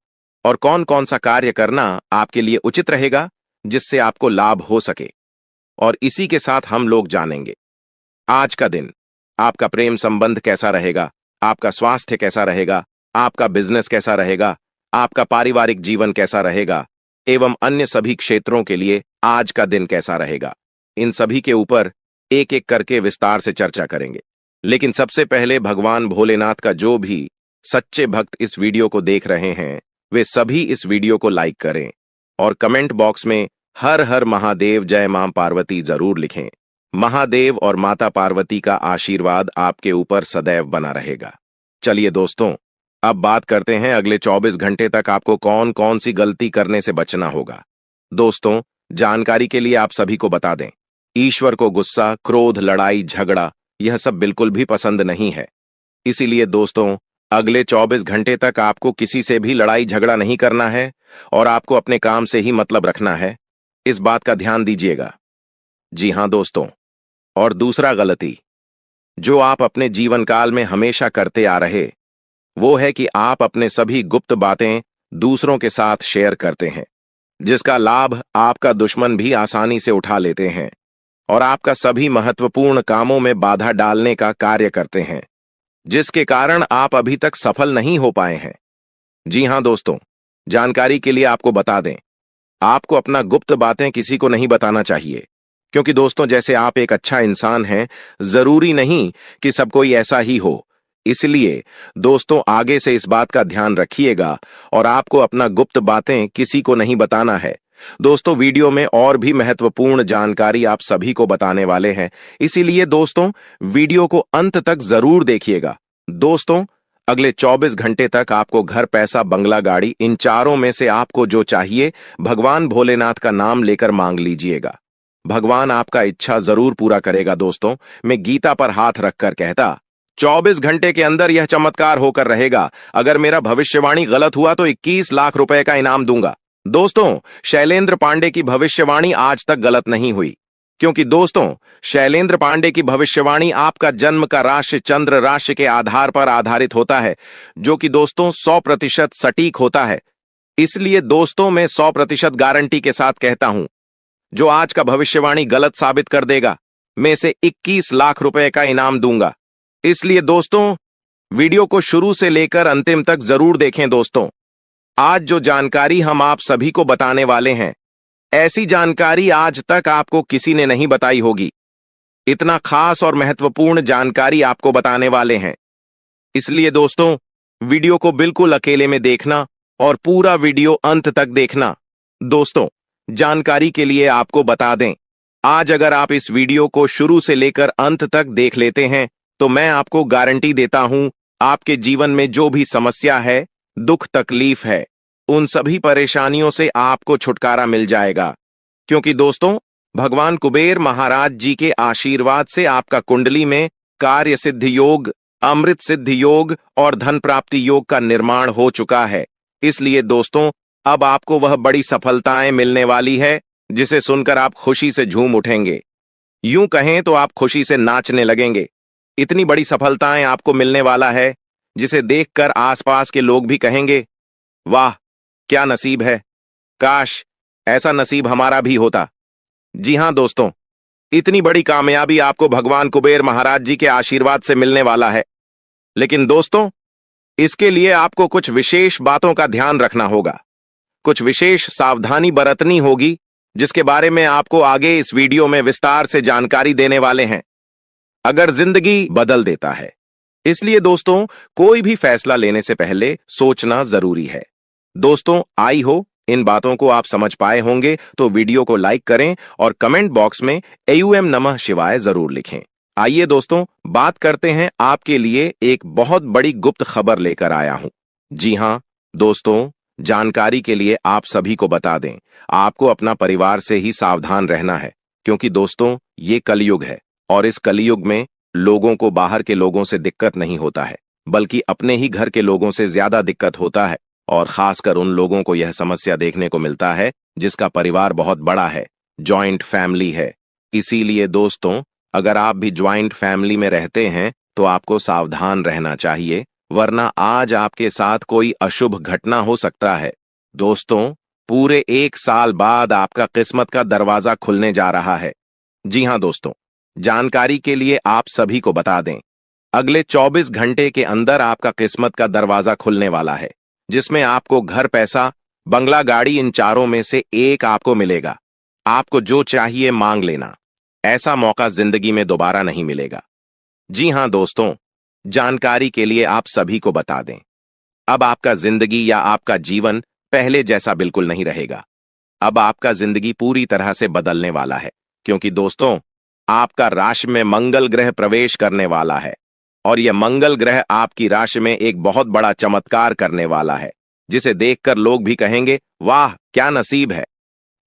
S2: और कौन कौन सा कार्य करना आपके लिए उचित रहेगा जिससे आपको लाभ हो सके। और इसी के साथ हम लोग जानेंगे आज का दिन आपका प्रेम संबंध कैसा रहेगा, आपका स्वास्थ्य कैसा रहेगा, आपका बिजनेस कैसा रहेगा, आपका पारिवारिक जीवन कैसा रहेगा एवं अन्य सभी क्षेत्रों के लिए आज का दिन कैसा रहेगा। इन सभी के ऊपर एक एक करके विस्तार से चर्चा करेंगे। लेकिन सबसे पहले भगवान भोलेनाथ का जो भी सच्चे भक्त इस वीडियो को देख रहे हैं वे सभी इस वीडियो को लाइक करें और कमेंट बॉक्स में हर हर महादेव जय मां पार्वती जरूर लिखें। महादेव और माता पार्वती का आशीर्वाद आपके ऊपर सदैव बना रहेगा। चलिए दोस्तों, अब बात करते हैं अगले 24 घंटे तक आपको कौन कौन सी गलती करने से बचना होगा। दोस्तों, जानकारी के लिए आप सभी को बता दें, ईश्वर को गुस्सा, क्रोध, लड़ाई, झगड़ा यह सब बिल्कुल भी पसंद नहीं है। इसीलिए दोस्तों, अगले 24 घंटे तक आपको किसी से भी लड़ाई झगड़ा नहीं करना है और आपको अपने काम से ही मतलब रखना है। इस बात का ध्यान दीजिएगा। जी हां दोस्तों, और दूसरा गलती जो आप अपने जीवन काल में हमेशा करते आ रहे वो है कि आप अपने सभी गुप्त बातें दूसरों के साथ शेयर करते हैं, जिसका लाभ आपका दुश्मन भी आसानी से उठा लेते हैं और आपका सभी महत्वपूर्ण कामों में बाधा डालने का कार्य करते हैं, जिसके कारण आप अभी तक सफल नहीं हो पाए हैं। जी हां दोस्तों, जानकारी के लिए आपको बता दें, आपको अपना गुप्त बातें किसी को नहीं बताना चाहिए, क्योंकि दोस्तों जैसे आप एक अच्छा इंसान हैं, जरूरी नहीं कि सब कोई ऐसा ही हो। इसलिए दोस्तों, आगे से इस बात का ध्यान रखिएगा और आपको अपना गुप्त बातें किसी को नहीं बताना है। दोस्तों, वीडियो में और भी महत्वपूर्ण जानकारी आप सभी को बताने वाले हैं, इसीलिए दोस्तों वीडियो को अंत तक जरूर देखिएगा। दोस्तों, अगले 24 घंटे तक आपको घर, पैसा, बंगला, गाड़ी, इन चारों में से आपको जो चाहिए भगवान भोलेनाथ का नाम लेकर मांग लीजिएगा। भगवान आपका इच्छा जरूर पूरा करेगा। दोस्तों, मैं गीता पर हाथ रखकर कहता 24 घंटे के अंदर यह चमत्कार होकर रहेगा। अगर मेरा भविष्यवाणी गलत हुआ तो 21 लाख रुपए का इनाम दूंगा। दोस्तों, शैलेंद्र पांडे की भविष्यवाणी आज तक गलत नहीं हुई, क्योंकि दोस्तों शैलेंद्र पांडे की भविष्यवाणी आपका जन्म का राशि चंद्र राशि के आधार पर आधारित होता है, जो कि दोस्तों 100% सटीक होता है। इसलिए दोस्तों मैं 100% गारंटी के साथ कहता हूं, जो आज का भविष्यवाणी गलत साबित कर देगा मैं इसे 21 लाख रुपए का इनाम दूंगा। इसलिए दोस्तों वीडियो को शुरू से लेकर अंतिम तक जरूर देखें। दोस्तों, आज जो जानकारी हम आप सभी को बताने वाले हैं, ऐसी जानकारी आज तक आपको किसी ने नहीं बताई होगी। इतना खास और महत्वपूर्ण जानकारी आपको बताने वाले हैं। इसलिए दोस्तों वीडियो को बिल्कुल अकेले में देखना और पूरा वीडियो अंत तक देखना। दोस्तों, जानकारी के लिए आपको बता दें, आज अगर आप इस वीडियो को शुरू से लेकर अंत तक देख लेते हैं तो मैं आपको गारंटी देता हूं, आपके जीवन में जो भी समस्या है, दुख तकलीफ है, उन सभी परेशानियों से आपको छुटकारा मिल जाएगा। क्योंकि दोस्तों भगवान कुबेर महाराज जी के आशीर्वाद से आपका कुंडली में कार्य सिद्धि योग, अमृत सिद्धि योग और धन प्राप्ति योग का निर्माण हो चुका है। इसलिए दोस्तों अब आपको वह बड़ी सफलताएं मिलने वाली है जिसे सुनकर आप खुशी से झूम उठेंगे। यूं कहें तो आप खुशी से नाचने लगेंगे। इतनी बड़ी सफलताएं आपको मिलने वाला है जिसे देखकर आसपास के लोग भी कहेंगे, वाह क्या नसीब है, काश ऐसा नसीब हमारा भी होता। जी हां दोस्तों, इतनी बड़ी कामयाबी आपको भगवान कुबेर महाराज जी के आशीर्वाद से मिलने वाला है। लेकिन दोस्तों इसके लिए आपको कुछ विशेष बातों का ध्यान रखना होगा, कुछ विशेष सावधानी बरतनी होगी, जिसके बारे में आपको आगे इस वीडियो में विस्तार से जानकारी देने वाले हैं। अगर जिंदगी बदल देता है, इसलिए दोस्तों कोई भी फैसला लेने से पहले सोचना जरूरी है। दोस्तों आई हो इन बातों को आप समझ पाए होंगे, तो वीडियो को लाइक करें और कमेंट बॉक्स में एयूएम नमः शिवाय जरूर लिखें। आइए दोस्तों बात करते हैं, आपके लिए एक बहुत बड़ी गुप्त खबर लेकर आया हूं। जी हां दोस्तों, जानकारी के लिए आप सभी को बता दें, आपको अपना परिवार से ही सावधान रहना है, क्योंकि दोस्तों ये कलयुग है और इस कलयुग में लोगों को बाहर के लोगों से दिक्कत नहीं होता है, बल्कि अपने ही घर के लोगों से ज्यादा दिक्कत होता है। और खासकर उन लोगों को यह समस्या देखने को मिलता है जिसका परिवार बहुत बड़ा है, जॉइंट फैमिली है। इसीलिए दोस्तों, अगर आप भी ज्वाइंट फैमिली में रहते हैं तो आपको सावधान रहना चाहिए, वरना आज आपके साथ कोई अशुभ घटना हो सकता है। दोस्तों, पूरे 1 साल बाद आपका किस्मत का दरवाजा खुलने जा रहा है। जी हां दोस्तों, जानकारी के लिए आप सभी को बता दें, अगले 24 घंटे के अंदर आपका किस्मत का दरवाजा खुलने वाला है, जिसमें आपको घर, पैसा, बंगला, गाड़ी, इन चारों में से एक आपको मिलेगा। आपको जो चाहिए मांग लेना। ऐसा मौका जिंदगी में दोबारा नहीं मिलेगा। जी हां दोस्तों, जानकारी के लिए आप सभी को बता दें, अब आपका जिंदगी या आपका जीवन पहले जैसा बिल्कुल नहीं रहेगा। अब आपका जिंदगी पूरी तरह से बदलने वाला है, क्योंकि दोस्तों, आपका राशि में मंगल ग्रह प्रवेश करने वाला है और यह मंगल ग्रह आपकी राशि में एक बहुत बड़ा चमत्कार करने वाला है, जिसे देखकर लोग भी कहेंगे, वाह क्या नसीब है,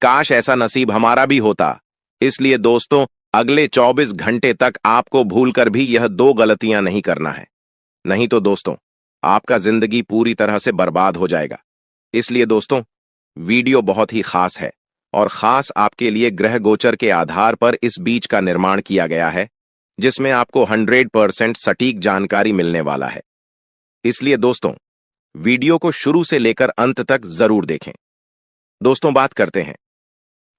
S2: काश ऐसा नसीब हमारा भी होता। इसलिए दोस्तों, अगले 24 घंटे तक आपको भूलकर भी यह 2 गलतियां नहीं करना है, नहीं तो दोस्तों आपका जिंदगी पूरी तरह से बर्बाद हो जाएगा। इसलिए दोस्तों, वीडियो बहुत ही खास है और खास आपके लिए ग्रह गोचर के आधार पर इस बीज का निर्माण किया गया है, जिसमें आपको 100% सटीक जानकारी मिलने वाला है। इसलिए दोस्तों, वीडियो को शुरू से लेकर अंत तक जरूर देखें। दोस्तों, बात करते हैं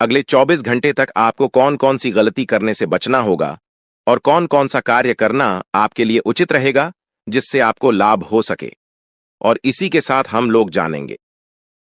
S2: अगले 24 घंटे तक आपको कौन कौन सी गलती करने से बचना होगा और कौन कौन सा कार्य करना आपके लिए उचित रहेगा जिससे आपको लाभ हो सके। और इसी के साथ हम लोग जानेंगे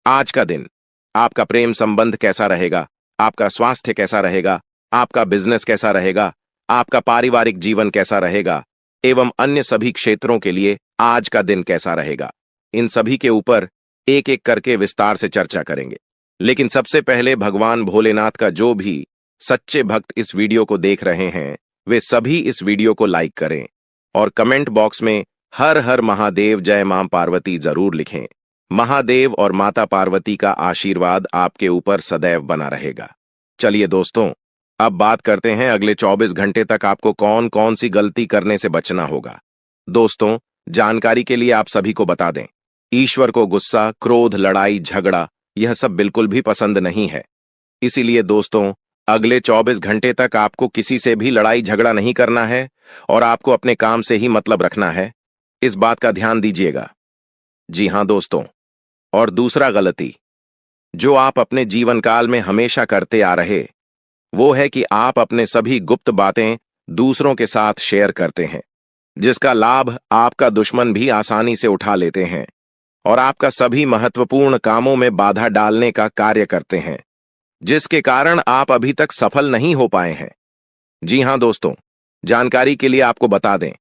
S2: आज का दिन आपका प्रेम संबंध कैसा रहेगा, आपका स्वास्थ्य कैसा रहेगा, आपका बिजनेस कैसा रहेगा, आपका पारिवारिक जीवन कैसा रहेगा एवं अन्य सभी क्षेत्रों के लिए आज का दिन कैसा रहेगा। इन सभी के ऊपर एक एक करके विस्तार से चर्चा करेंगे। लेकिन सबसे पहले भगवान भोलेनाथ का जो भी सच्चे भक्त इस वीडियो को देख रहे हैं, वे सभी इस वीडियो को लाइक करें और कमेंट बॉक्स में हर हर महादेव जय मां पार्वती जरूर लिखें। महादेव और माता पार्वती का आशीर्वाद आपके ऊपर सदैव बना रहेगा। चलिए दोस्तों, अब बात करते हैं अगले 24 घंटे तक आपको कौन कौन सी गलती करने से बचना होगा। दोस्तों, जानकारी के लिए आप सभी को बता दें, ईश्वर को गुस्सा, क्रोध, लड़ाई, झगड़ा यह सब बिल्कुल भी पसंद नहीं है। इसीलिए दोस्तों, अगले 24 घंटे तक आपको किसी से भी लड़ाई झगड़ा नहीं करना है और आपको अपने काम से ही मतलब रखना है। इस बात का ध्यान दीजिएगा। जी हां दोस्तों, और दूसरा गलती जो आप अपने जीवन काल में हमेशा करते आ रहे, वो है कि आप अपने सभी गुप्त बातें दूसरों के साथ शेयर करते हैं, जिसका लाभ आपका दुश्मन भी आसानी से उठा लेते हैं और आपका सभी महत्वपूर्ण कामों में बाधा डालने का कार्य करते हैं, जिसके कारण आप अभी तक सफल नहीं हो पाए हैं। जी हां दोस्तों, जानकारी के लिए आपको बता दें,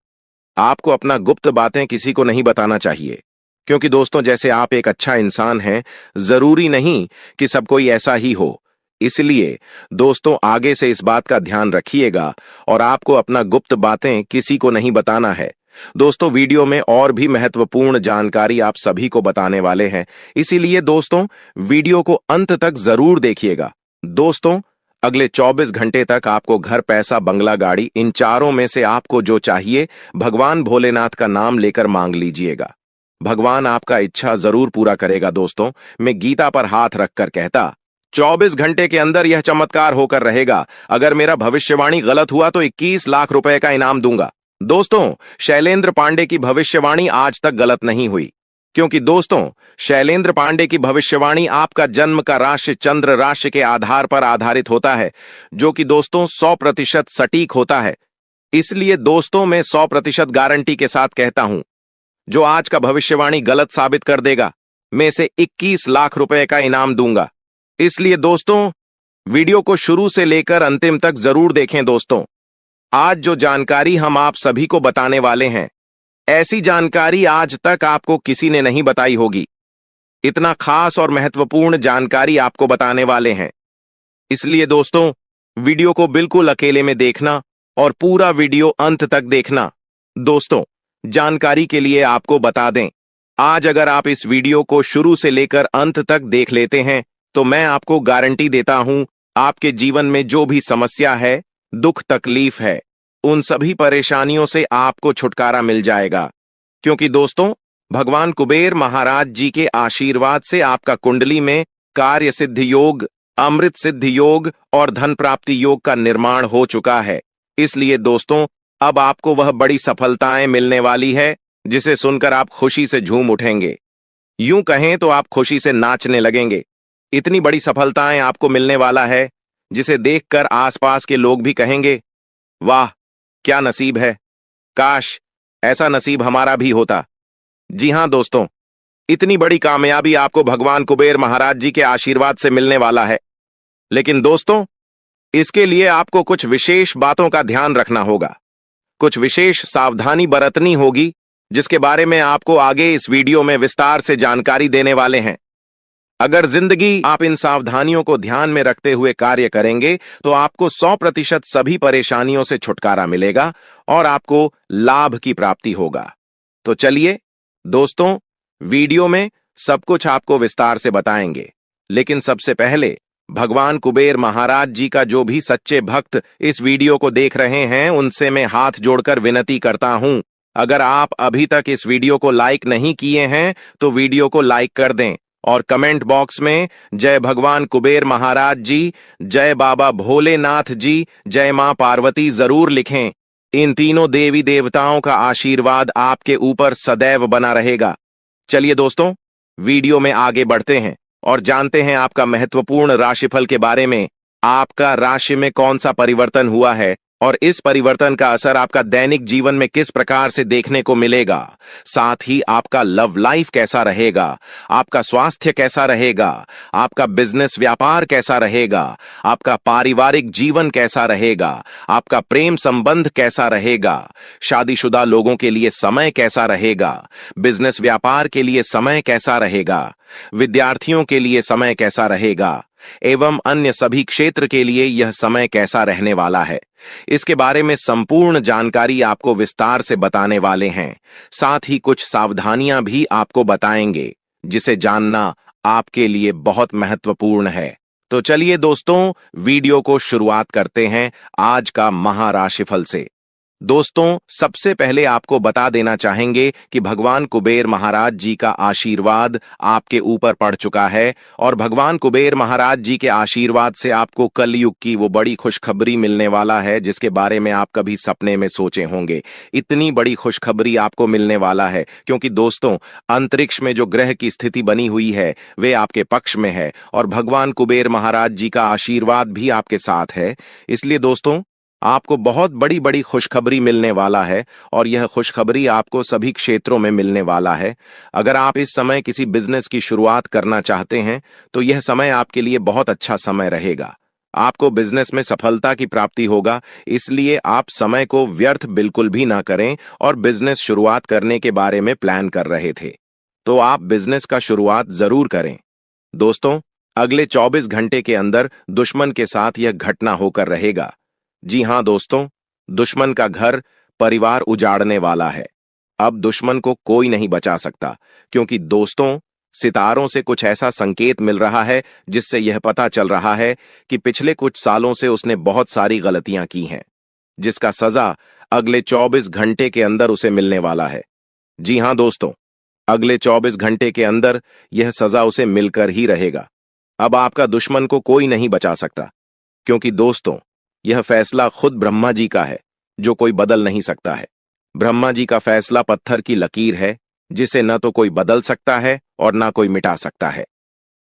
S2: आपको अपना गुप्त बातें किसी को नहीं बताना चाहिए, क्योंकि दोस्तों जैसे आप एक अच्छा इंसान हैं, जरूरी नहीं कि सब कोई ऐसा ही हो। इसलिए दोस्तों, आगे से इस बात का ध्यान रखिएगा और आपको अपना गुप्त बातें किसी को नहीं बताना है। दोस्तों, वीडियो में और भी महत्वपूर्ण जानकारी आप सभी को बताने वाले हैं, इसीलिए दोस्तों वीडियो को अंत तक जरूर देखिएगा। दोस्तों, अगले 24 घंटे तक आपको घर, पैसा, बंगला, गाड़ी, इन चारों में से आपको जो चाहिए भगवान भोलेनाथ का नाम लेकर मांग लीजिएगा। भगवान आपका इच्छा जरूर पूरा करेगा। दोस्तों, मैं गीता पर हाथ रखकर कहता, 24 घंटे के अंदर यह चमत्कार होकर रहेगा। अगर मेरा भविष्यवाणी गलत हुआ तो 21 लाख रुपए का इनाम दूंगा। दोस्तों, शैलेंद्र पांडे की भविष्यवाणी आज तक गलत नहीं हुई, क्योंकि दोस्तों शैलेंद्र पांडे की भविष्यवाणी आपका जन्म का राशि चंद्र राशि के आधार पर आधारित होता है, जो कि दोस्तों 100% सटीक होता है। इसलिए दोस्तों मैं 100% गारंटी के साथ कहता हूं, जो आज का भविष्यवाणी गलत साबित कर देगा, मैं इसे 21 लाख रुपए का इनाम दूंगा। इसलिए दोस्तों वीडियो को शुरू से लेकर अंतिम तक जरूर देखें। दोस्तों, आज जो जानकारी हम आप सभी को बताने वाले हैं, ऐसी जानकारी आज तक आपको किसी ने नहीं बताई होगी। इतना खास और महत्वपूर्ण जानकारी आपको बताने वाले हैं। इसलिए दोस्तों वीडियो को बिल्कुल अकेले में देखना और पूरा वीडियो अंत तक देखना। दोस्तों, जानकारी के लिए आपको बता दें, आज अगर आप इस वीडियो को शुरू से लेकर अंत तक देख लेते हैं तो मैं आपको गारंटी देता हूं, आपके जीवन में जो भी समस्या है, दुख तकलीफ है, उन सभी परेशानियों से आपको छुटकारा मिल जाएगा। क्योंकि दोस्तों भगवान कुबेर महाराज जी के आशीर्वाद से आपका कुंडली में कार्य सिद्धि योग, अमृत सिद्धि योग और धन प्राप्ति योग का निर्माण हो चुका है। इसलिए दोस्तों, अब आपको वह बड़ी सफलताएं मिलने वाली है जिसे सुनकर आप खुशी से झूम उठेंगे। यूं कहें तो आप खुशी से नाचने लगेंगे। इतनी बड़ी सफलताएं आपको मिलने वाला है जिसे देखकर आसपास के लोग भी कहेंगे, वाह क्या नसीब है, काश ऐसा नसीब हमारा भी होता। जी हां दोस्तों, इतनी बड़ी कामयाबी आपको भगवान कुबेर महाराज जी के आशीर्वाद से मिलने वाला है। लेकिन दोस्तों, इसके लिए आपको कुछ विशेष बातों का ध्यान रखना होगा, कुछ विशेष सावधानी बरतनी होगी, जिसके बारे में आपको आगे इस वीडियो में विस्तार से जानकारी देने वाले हैं। अगर जिंदगी आप इन सावधानियों को ध्यान में रखते हुए कार्य करेंगे तो आपको 100% सभी परेशानियों से छुटकारा मिलेगा और आपको लाभ की प्राप्ति होगा। तो चलिए दोस्तों, वीडियो में सब कुछ आपको विस्तार से बताएंगे। लेकिन सबसे पहले भगवान कुबेर महाराज जी का जो भी सच्चे भक्त इस वीडियो को देख रहे हैं, उनसे मैं हाथ जोड़कर विनती करता हूं, अगर आप अभी तक इस वीडियो को लाइक नहीं किए हैं तो वीडियो को लाइक कर दें और कमेंट बॉक्स में जय भगवान कुबेर महाराज जी, जय बाबा भोलेनाथ जी, जय मां पार्वती जरूर लिखें। इन तीनों देवी देवताओं का आशीर्वाद आपके ऊपर सदैव बना रहेगा। चलिए दोस्तों, वीडियो में आगे बढ़ते हैं और जानते हैं आपका महत्वपूर्ण राशिफल के बारे में। आपका राशि में कौन सा परिवर्तन हुआ है और इस परिवर्तन का असर आपका दैनिक जीवन में किस प्रकार से देखने को मिलेगा। साथ ही आपका लव लाइफ कैसा रहेगा, आपका स्वास्थ्य कैसा रहेगा, आपका बिजनेस व्यापार कैसा रहेगा, आपका पारिवारिक जीवन कैसा रहेगा, आपका प्रेम संबंध कैसा रहेगा, शादीशुदा लोगों के लिए समय कैसा रहेगा, बिजनेस व्यापार के लिए समय कैसा रहेगा, विद्यार्थियों के लिए समय कैसा रहेगा एवं अन्य सभी क्षेत्र के लिए यह समय कैसा रहने वाला है। इसके बारे में संपूर्ण जानकारी आपको विस्तार से बताने वाले हैं। साथ ही कुछ सावधानियां भी आपको बताएंगे जिसे जानना आपके लिए बहुत महत्वपूर्ण है। तो चलिए दोस्तों, वीडियो को शुरुआत करते हैं आज का महाराशिफल से। दोस्तों, सबसे पहले आपको बता देना चाहेंगे कि भगवान कुबेर महाराज जी का आशीर्वाद आपके ऊपर पड़ चुका है और भगवान कुबेर महाराज जी के आशीर्वाद से आपको कलयुग की वो बड़ी खुशखबरी मिलने वाला है जिसके बारे में आप कभी सपने में सोचे होंगे। इतनी बड़ी खुशखबरी आपको मिलने वाला है क्योंकि दोस्तों, अंतरिक्ष में जो ग्रह की स्थिति बनी हुई है वे आपके पक्ष में है और भगवान कुबेर महाराज जी का आशीर्वाद भी आपके साथ है। इसलिए दोस्तों, आपको बहुत बड़ी बड़ी खुशखबरी मिलने वाला है और यह खुशखबरी आपको सभी क्षेत्रों में मिलने वाला है। अगर आप इस समय किसी बिजनेस की शुरुआत करना चाहते हैं तो यह समय आपके लिए बहुत अच्छा समय रहेगा। आपको बिजनेस में सफलता की प्राप्ति होगा, इसलिए आप समय को व्यर्थ बिल्कुल भी ना करें और बिजनेस शुरुआत करने के बारे में प्लान कर रहे थे तो आप बिजनेस का शुरुआत जरूर करें। दोस्तों, अगले 24 घंटे के अंदर दुश्मन के साथ यह घटना होकर रहेगा। जी हां दोस्तों, दुश्मन का घर परिवार उजाड़ने वाला है। अब दुश्मन को कोई नहीं बचा सकता क्योंकि दोस्तों, सितारों से कुछ ऐसा संकेत मिल रहा है जिससे यह पता चल रहा है कि पिछले कुछ सालों से उसने बहुत सारी गलतियां की हैं, जिसका सजा अगले 24 घंटे के अंदर उसे मिलने वाला है। जी हां दोस्तों, अगले 24 घंटे के अंदर यह सजा उसे मिलकर ही रहेगा। अब आपका दुश्मन को कोई नहीं बचा सकता क्योंकि दोस्तों, यह फैसला खुद ब्रह्मा जी का है जो कोई बदल नहीं सकता है। ब्रह्मा जी का फैसला पत्थर की लकीर है जिसे न तो कोई बदल सकता है और ना कोई मिटा सकता है।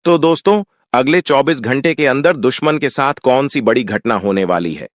S2: तो दोस्तों, अगले 24 घंटे के अंदर दुश्मन के साथ कौन सी बड़ी घटना होने वाली है,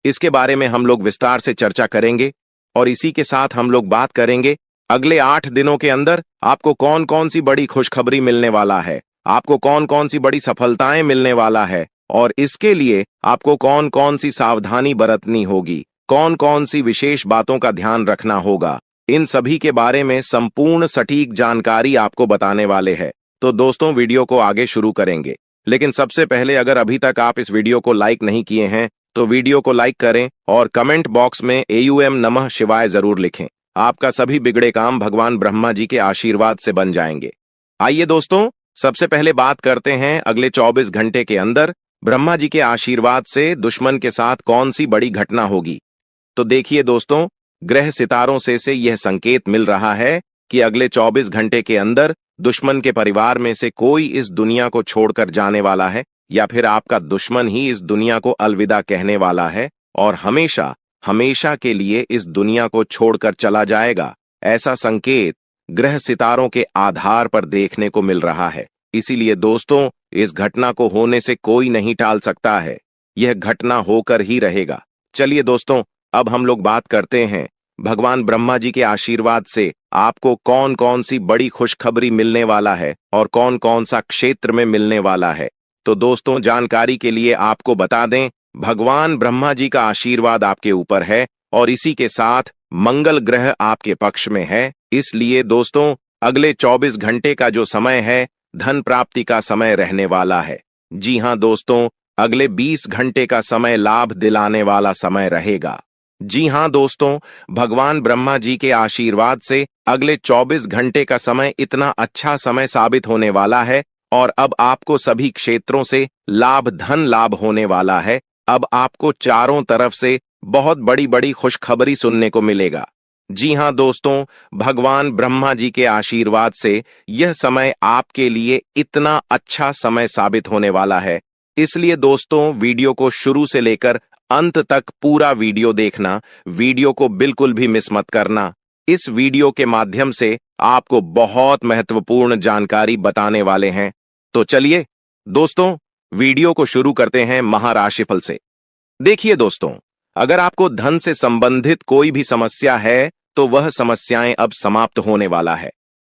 S2: इसके बारे में हम लोग विस्तार से चर्चा करेंगे और इसी के साथ हम लोग बात करेंगे अगले 8 दिनों के अंदर आपको कौन कौन सी बड़ी खुशखबरी मिलने वाला है, आपको कौन कौन सी बड़ी सफलताएं मिलने वाला है और इसके लिए आपको कौन कौन सी सावधानी बरतनी होगी, कौन कौन सी विशेष बातों का ध्यान रखना होगा। इन सभी के बारे में संपूर्ण सटीक जानकारी आपको बताने वाले हैं। तो दोस्तों, वीडियो को आगे शुरू करेंगे, लेकिन सबसे पहले अगर अभी तक आप इस वीडियो को लाइक नहीं किए हैं तो वीडियो को लाइक करें और कमेंट बॉक्स में AUM नमः शिवाय जरूर लिखें। आपका सभी बिगड़े काम भगवान ब्रह्मा जी के आशीर्वाद से बन जाएंगे। आइए दोस्तों, सबसे पहले बात करते हैं अगले 24 घंटे के अंदर ब्रह्मा जी के आशीर्वाद से दुश्मन के साथ कौन सी बड़ी घटना होगी। तो देखिए दोस्तों, ग्रह सितारों से यह संकेत मिल रहा है कि अगले 24 घंटे के अंदर दुश्मन के परिवार में से कोई इस दुनिया को छोड़कर जाने वाला है, या फिर आपका दुश्मन ही इस दुनिया को अलविदा कहने वाला है और हमेशा हमेशा के लिए इस दुनिया को छोड़कर चला जाएगा। ऐसा संकेत ग्रह सितारों के आधार पर देखने को मिल रहा है। इसीलिए दोस्तों, इस घटना को होने से कोई नहीं टाल सकता है। यह घटना होकर ही रहेगा। चलिए दोस्तों, अब हम लोग बात करते हैं भगवान ब्रह्मा जी के आशीर्वाद से आपको कौन कौन सी बड़ी खुशखबरी मिलने वाला है और कौन कौन सा क्षेत्र में मिलने वाला है। तो दोस्तों, जानकारी के लिए आपको बता दें, भगवान ब्रह्मा जी का आशीर्वाद आपके ऊपर है और इसी के साथ मंगल ग्रह आपके पक्ष में है। इसलिए दोस्तों, अगले 24 घंटे का जो समय है, धन प्राप्ति का समय रहने वाला है। जी हां दोस्तों, अगले 20 घंटे का समय लाभ दिलाने वाला समय रहेगा। जी हां दोस्तों, भगवान ब्रह्मा जी के आशीर्वाद से अगले 24 घंटे का समय इतना अच्छा समय साबित होने वाला है और अब आपको सभी क्षेत्रों से लाभ, धन लाभ होने वाला है। अब आपको चारों तरफ से बहुत बड़ी बड़ी खुशखबरी सुनने को मिलेगा। जी हां दोस्तों, भगवान ब्रह्मा जी के आशीर्वाद से यह समय आपके लिए इतना अच्छा समय साबित होने वाला है। इसलिए दोस्तों, वीडियो को शुरू से लेकर अंत तक पूरा वीडियो देखना, वीडियो को बिल्कुल भी मिस मत करना। इस वीडियो के माध्यम से आपको बहुत महत्वपूर्ण जानकारी बताने वाले हैं। तो चलिए दोस्तों, वीडियो को शुरू करते हैं महाराशिफल से। देखिए दोस्तों, अगर आपको धन से संबंधित कोई भी समस्या है तो वह समस्याएं अब समाप्त होने वाला है।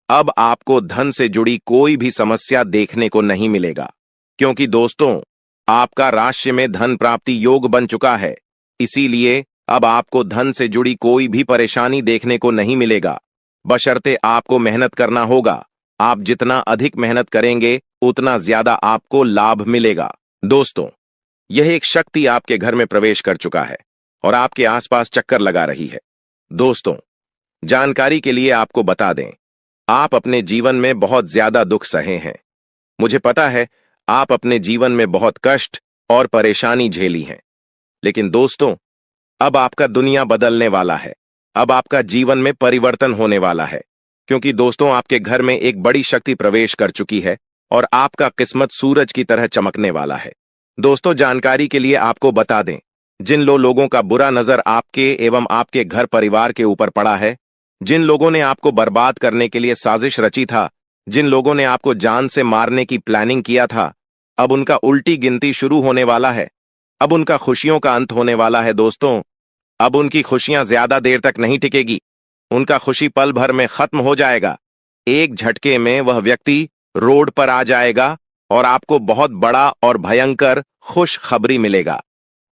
S2: अब आपको धन से जुड़ी कोई भी समस्या देखने को नहीं मिलेगा, क्योंकि दोस्तों, आपका राशि में धन प्राप्ति योग बन चुका है। इसीलिए अब आपको धन से जुड़ी कोई भी परेशानी देखने को नहीं मिलेगा, बशर्ते आपको मेहनत करना होगा। आप जितना अधिक मेहनत करेंगे उतना ज्यादा आपको लाभ मिलेगा। दोस्तों, यह एक शक्ति आपके घर में प्रवेश कर चुका है और आपके आसपास चक्कर लगा रही है। दोस्तों, जानकारी के लिए आपको बता दें, आप अपने जीवन में बहुत ज्यादा दुख सहे हैं। मुझे पता है, आप अपने जीवन में बहुत कष्ट और परेशानी झेली हैं। लेकिन दोस्तों, अब आपका दुनिया बदलने वाला है। अब आपका जीवन में परिवर्तन होने वाला है, क्योंकि दोस्तों, आपके घर में एक बड़ी शक्ति प्रवेश कर चुकी है और आपका किस्मत सूरज की तरह चमकने वाला है। दोस्तों, जानकारी के लिए आपको बता दें, जिन लोगों का बुरा नजर आपके एवं आपके घर परिवार के ऊपर पड़ा है, जिन लोगों ने आपको बर्बाद करने के लिए साजिश रची था, जिन लोगों ने आपको जान से मारने की प्लानिंग किया था, अब उनका उल्टी गिनती शुरू होने वाला है। अब उनका खुशियों का अंत होने वाला है। दोस्तों, अब उनकी खुशियां ज्यादा देर तक नहीं टिकेगी। उनका खुशी पल भर में खत्म हो जाएगा। एक झटके में वह व्यक्ति रोड पर आ जाएगा और आपको बहुत बड़ा और भयंकर खुशखबरी मिलेगा।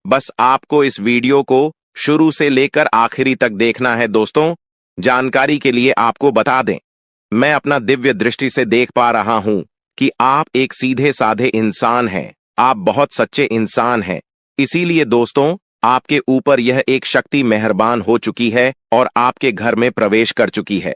S2: बस आपको इस वीडियो को शुरू से लेकर आखिरी तक देखना है। दोस्तों, जानकारी के लिए आपको बता दें, मैं अपना दिव्य दृष्टि से देख पा रहा हूं कि आप एक सीधे साधे इंसान हैं। आप बहुत सच्चे इंसान हैं। इसीलिए दोस्तों, आपके ऊपर यह एक शक्ति मेहरबान हो चुकी है और आपके घर में प्रवेश कर चुकी है।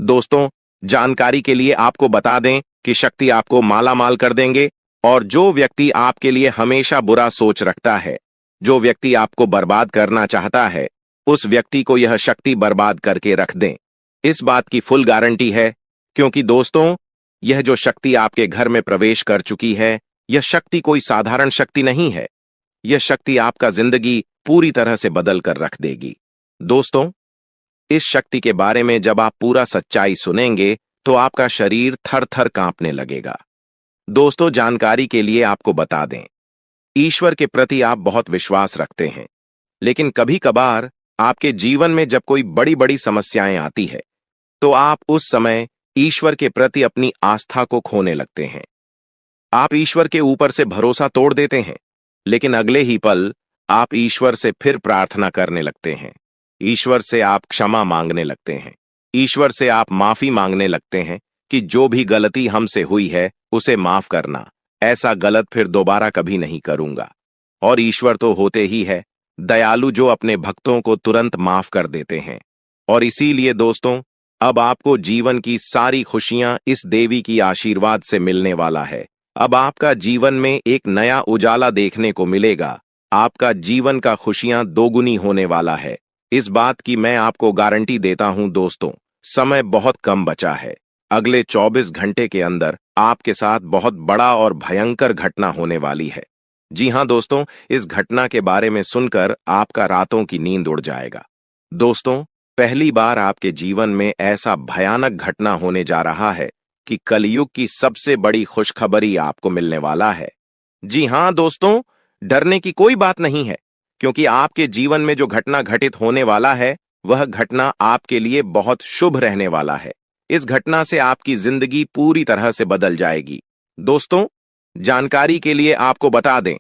S2: दोस्तों, जानकारी के लिए आपको बता दें कि शक्ति आपको मालामाल कर देंगे और जो व्यक्ति आपके लिए हमेशा बुरा सोच रखता है, जो व्यक्ति आपको बर्बाद करना चाहता है, उस व्यक्ति को यह शक्ति बर्बाद करके रख दें। इस बात की फुल गारंटी है, क्योंकि दोस्तों, यह जो शक्ति आपके घर में प्रवेश कर चुकी है, यह शक्ति कोई साधारण शक्ति नहीं है। यह शक्ति आपका जिंदगी पूरी तरह से बदल कर रख देगी। दोस्तों, इस शक्ति के बारे में जब आप पूरा सच्चाई सुनेंगे तो आपका शरीर थर थर कांपने लगेगा। दोस्तों, जानकारी के लिए आपको बता दें, ईश्वर के प्रति आप बहुत विश्वास रखते हैं, लेकिन कभी कभार आपके जीवन में जब कोई बड़ी बड़ी समस्याएं आती है तो आप उस समय ईश्वर के प्रति अपनी आस्था को खोने लगते हैं। आप ईश्वर के ऊपर से भरोसा तोड़ देते हैं, लेकिन अगले ही पल आप ईश्वर से फिर प्रार्थना करने लगते हैं। ईश्वर से आप क्षमा मांगने लगते हैं। ईश्वर से आप माफी मांगने लगते हैं कि जो भी गलती हमसे हुई है उसे माफ करना, ऐसा गलत फिर दोबारा कभी नहीं करूंगा। और ईश्वर तो होते ही है दयालु, जो अपने भक्तों को तुरंत माफ कर देते हैं। और इसीलिए दोस्तों, अब आपको जीवन की सारी खुशियां इस देवी की आशीर्वाद से मिलने वाला है। अब आपका जीवन में एक नया उजाला देखने को मिलेगा। आपका जीवन का खुशियां दोगुनी होने वाला है। इस बात की मैं आपको गारंटी देता हूं दोस्तों। समय बहुत कम बचा है। अगले 24 घंटे के अंदर आपके साथ बहुत बड़ा और भयंकर घटना होने वाली है। जी हां दोस्तों, इस घटना के बारे में सुनकर आपका रातों की नींद उड़ जाएगा। दोस्तों, पहली बार आपके जीवन में ऐसा भयानक घटना होने जा रहा है कि कलयुग की सबसे बड़ी खुशखबरी आपको मिलने वाला है। जी हां दोस्तों, डरने की कोई बात नहीं है, क्योंकि आपके जीवन में जो घटना घटित होने वाला है, वह घटना आपके लिए बहुत शुभ रहने वाला है। इस घटना से आपकी जिंदगी पूरी तरह से बदल जाएगी। दोस्तों, जानकारी के लिए आपको बता दें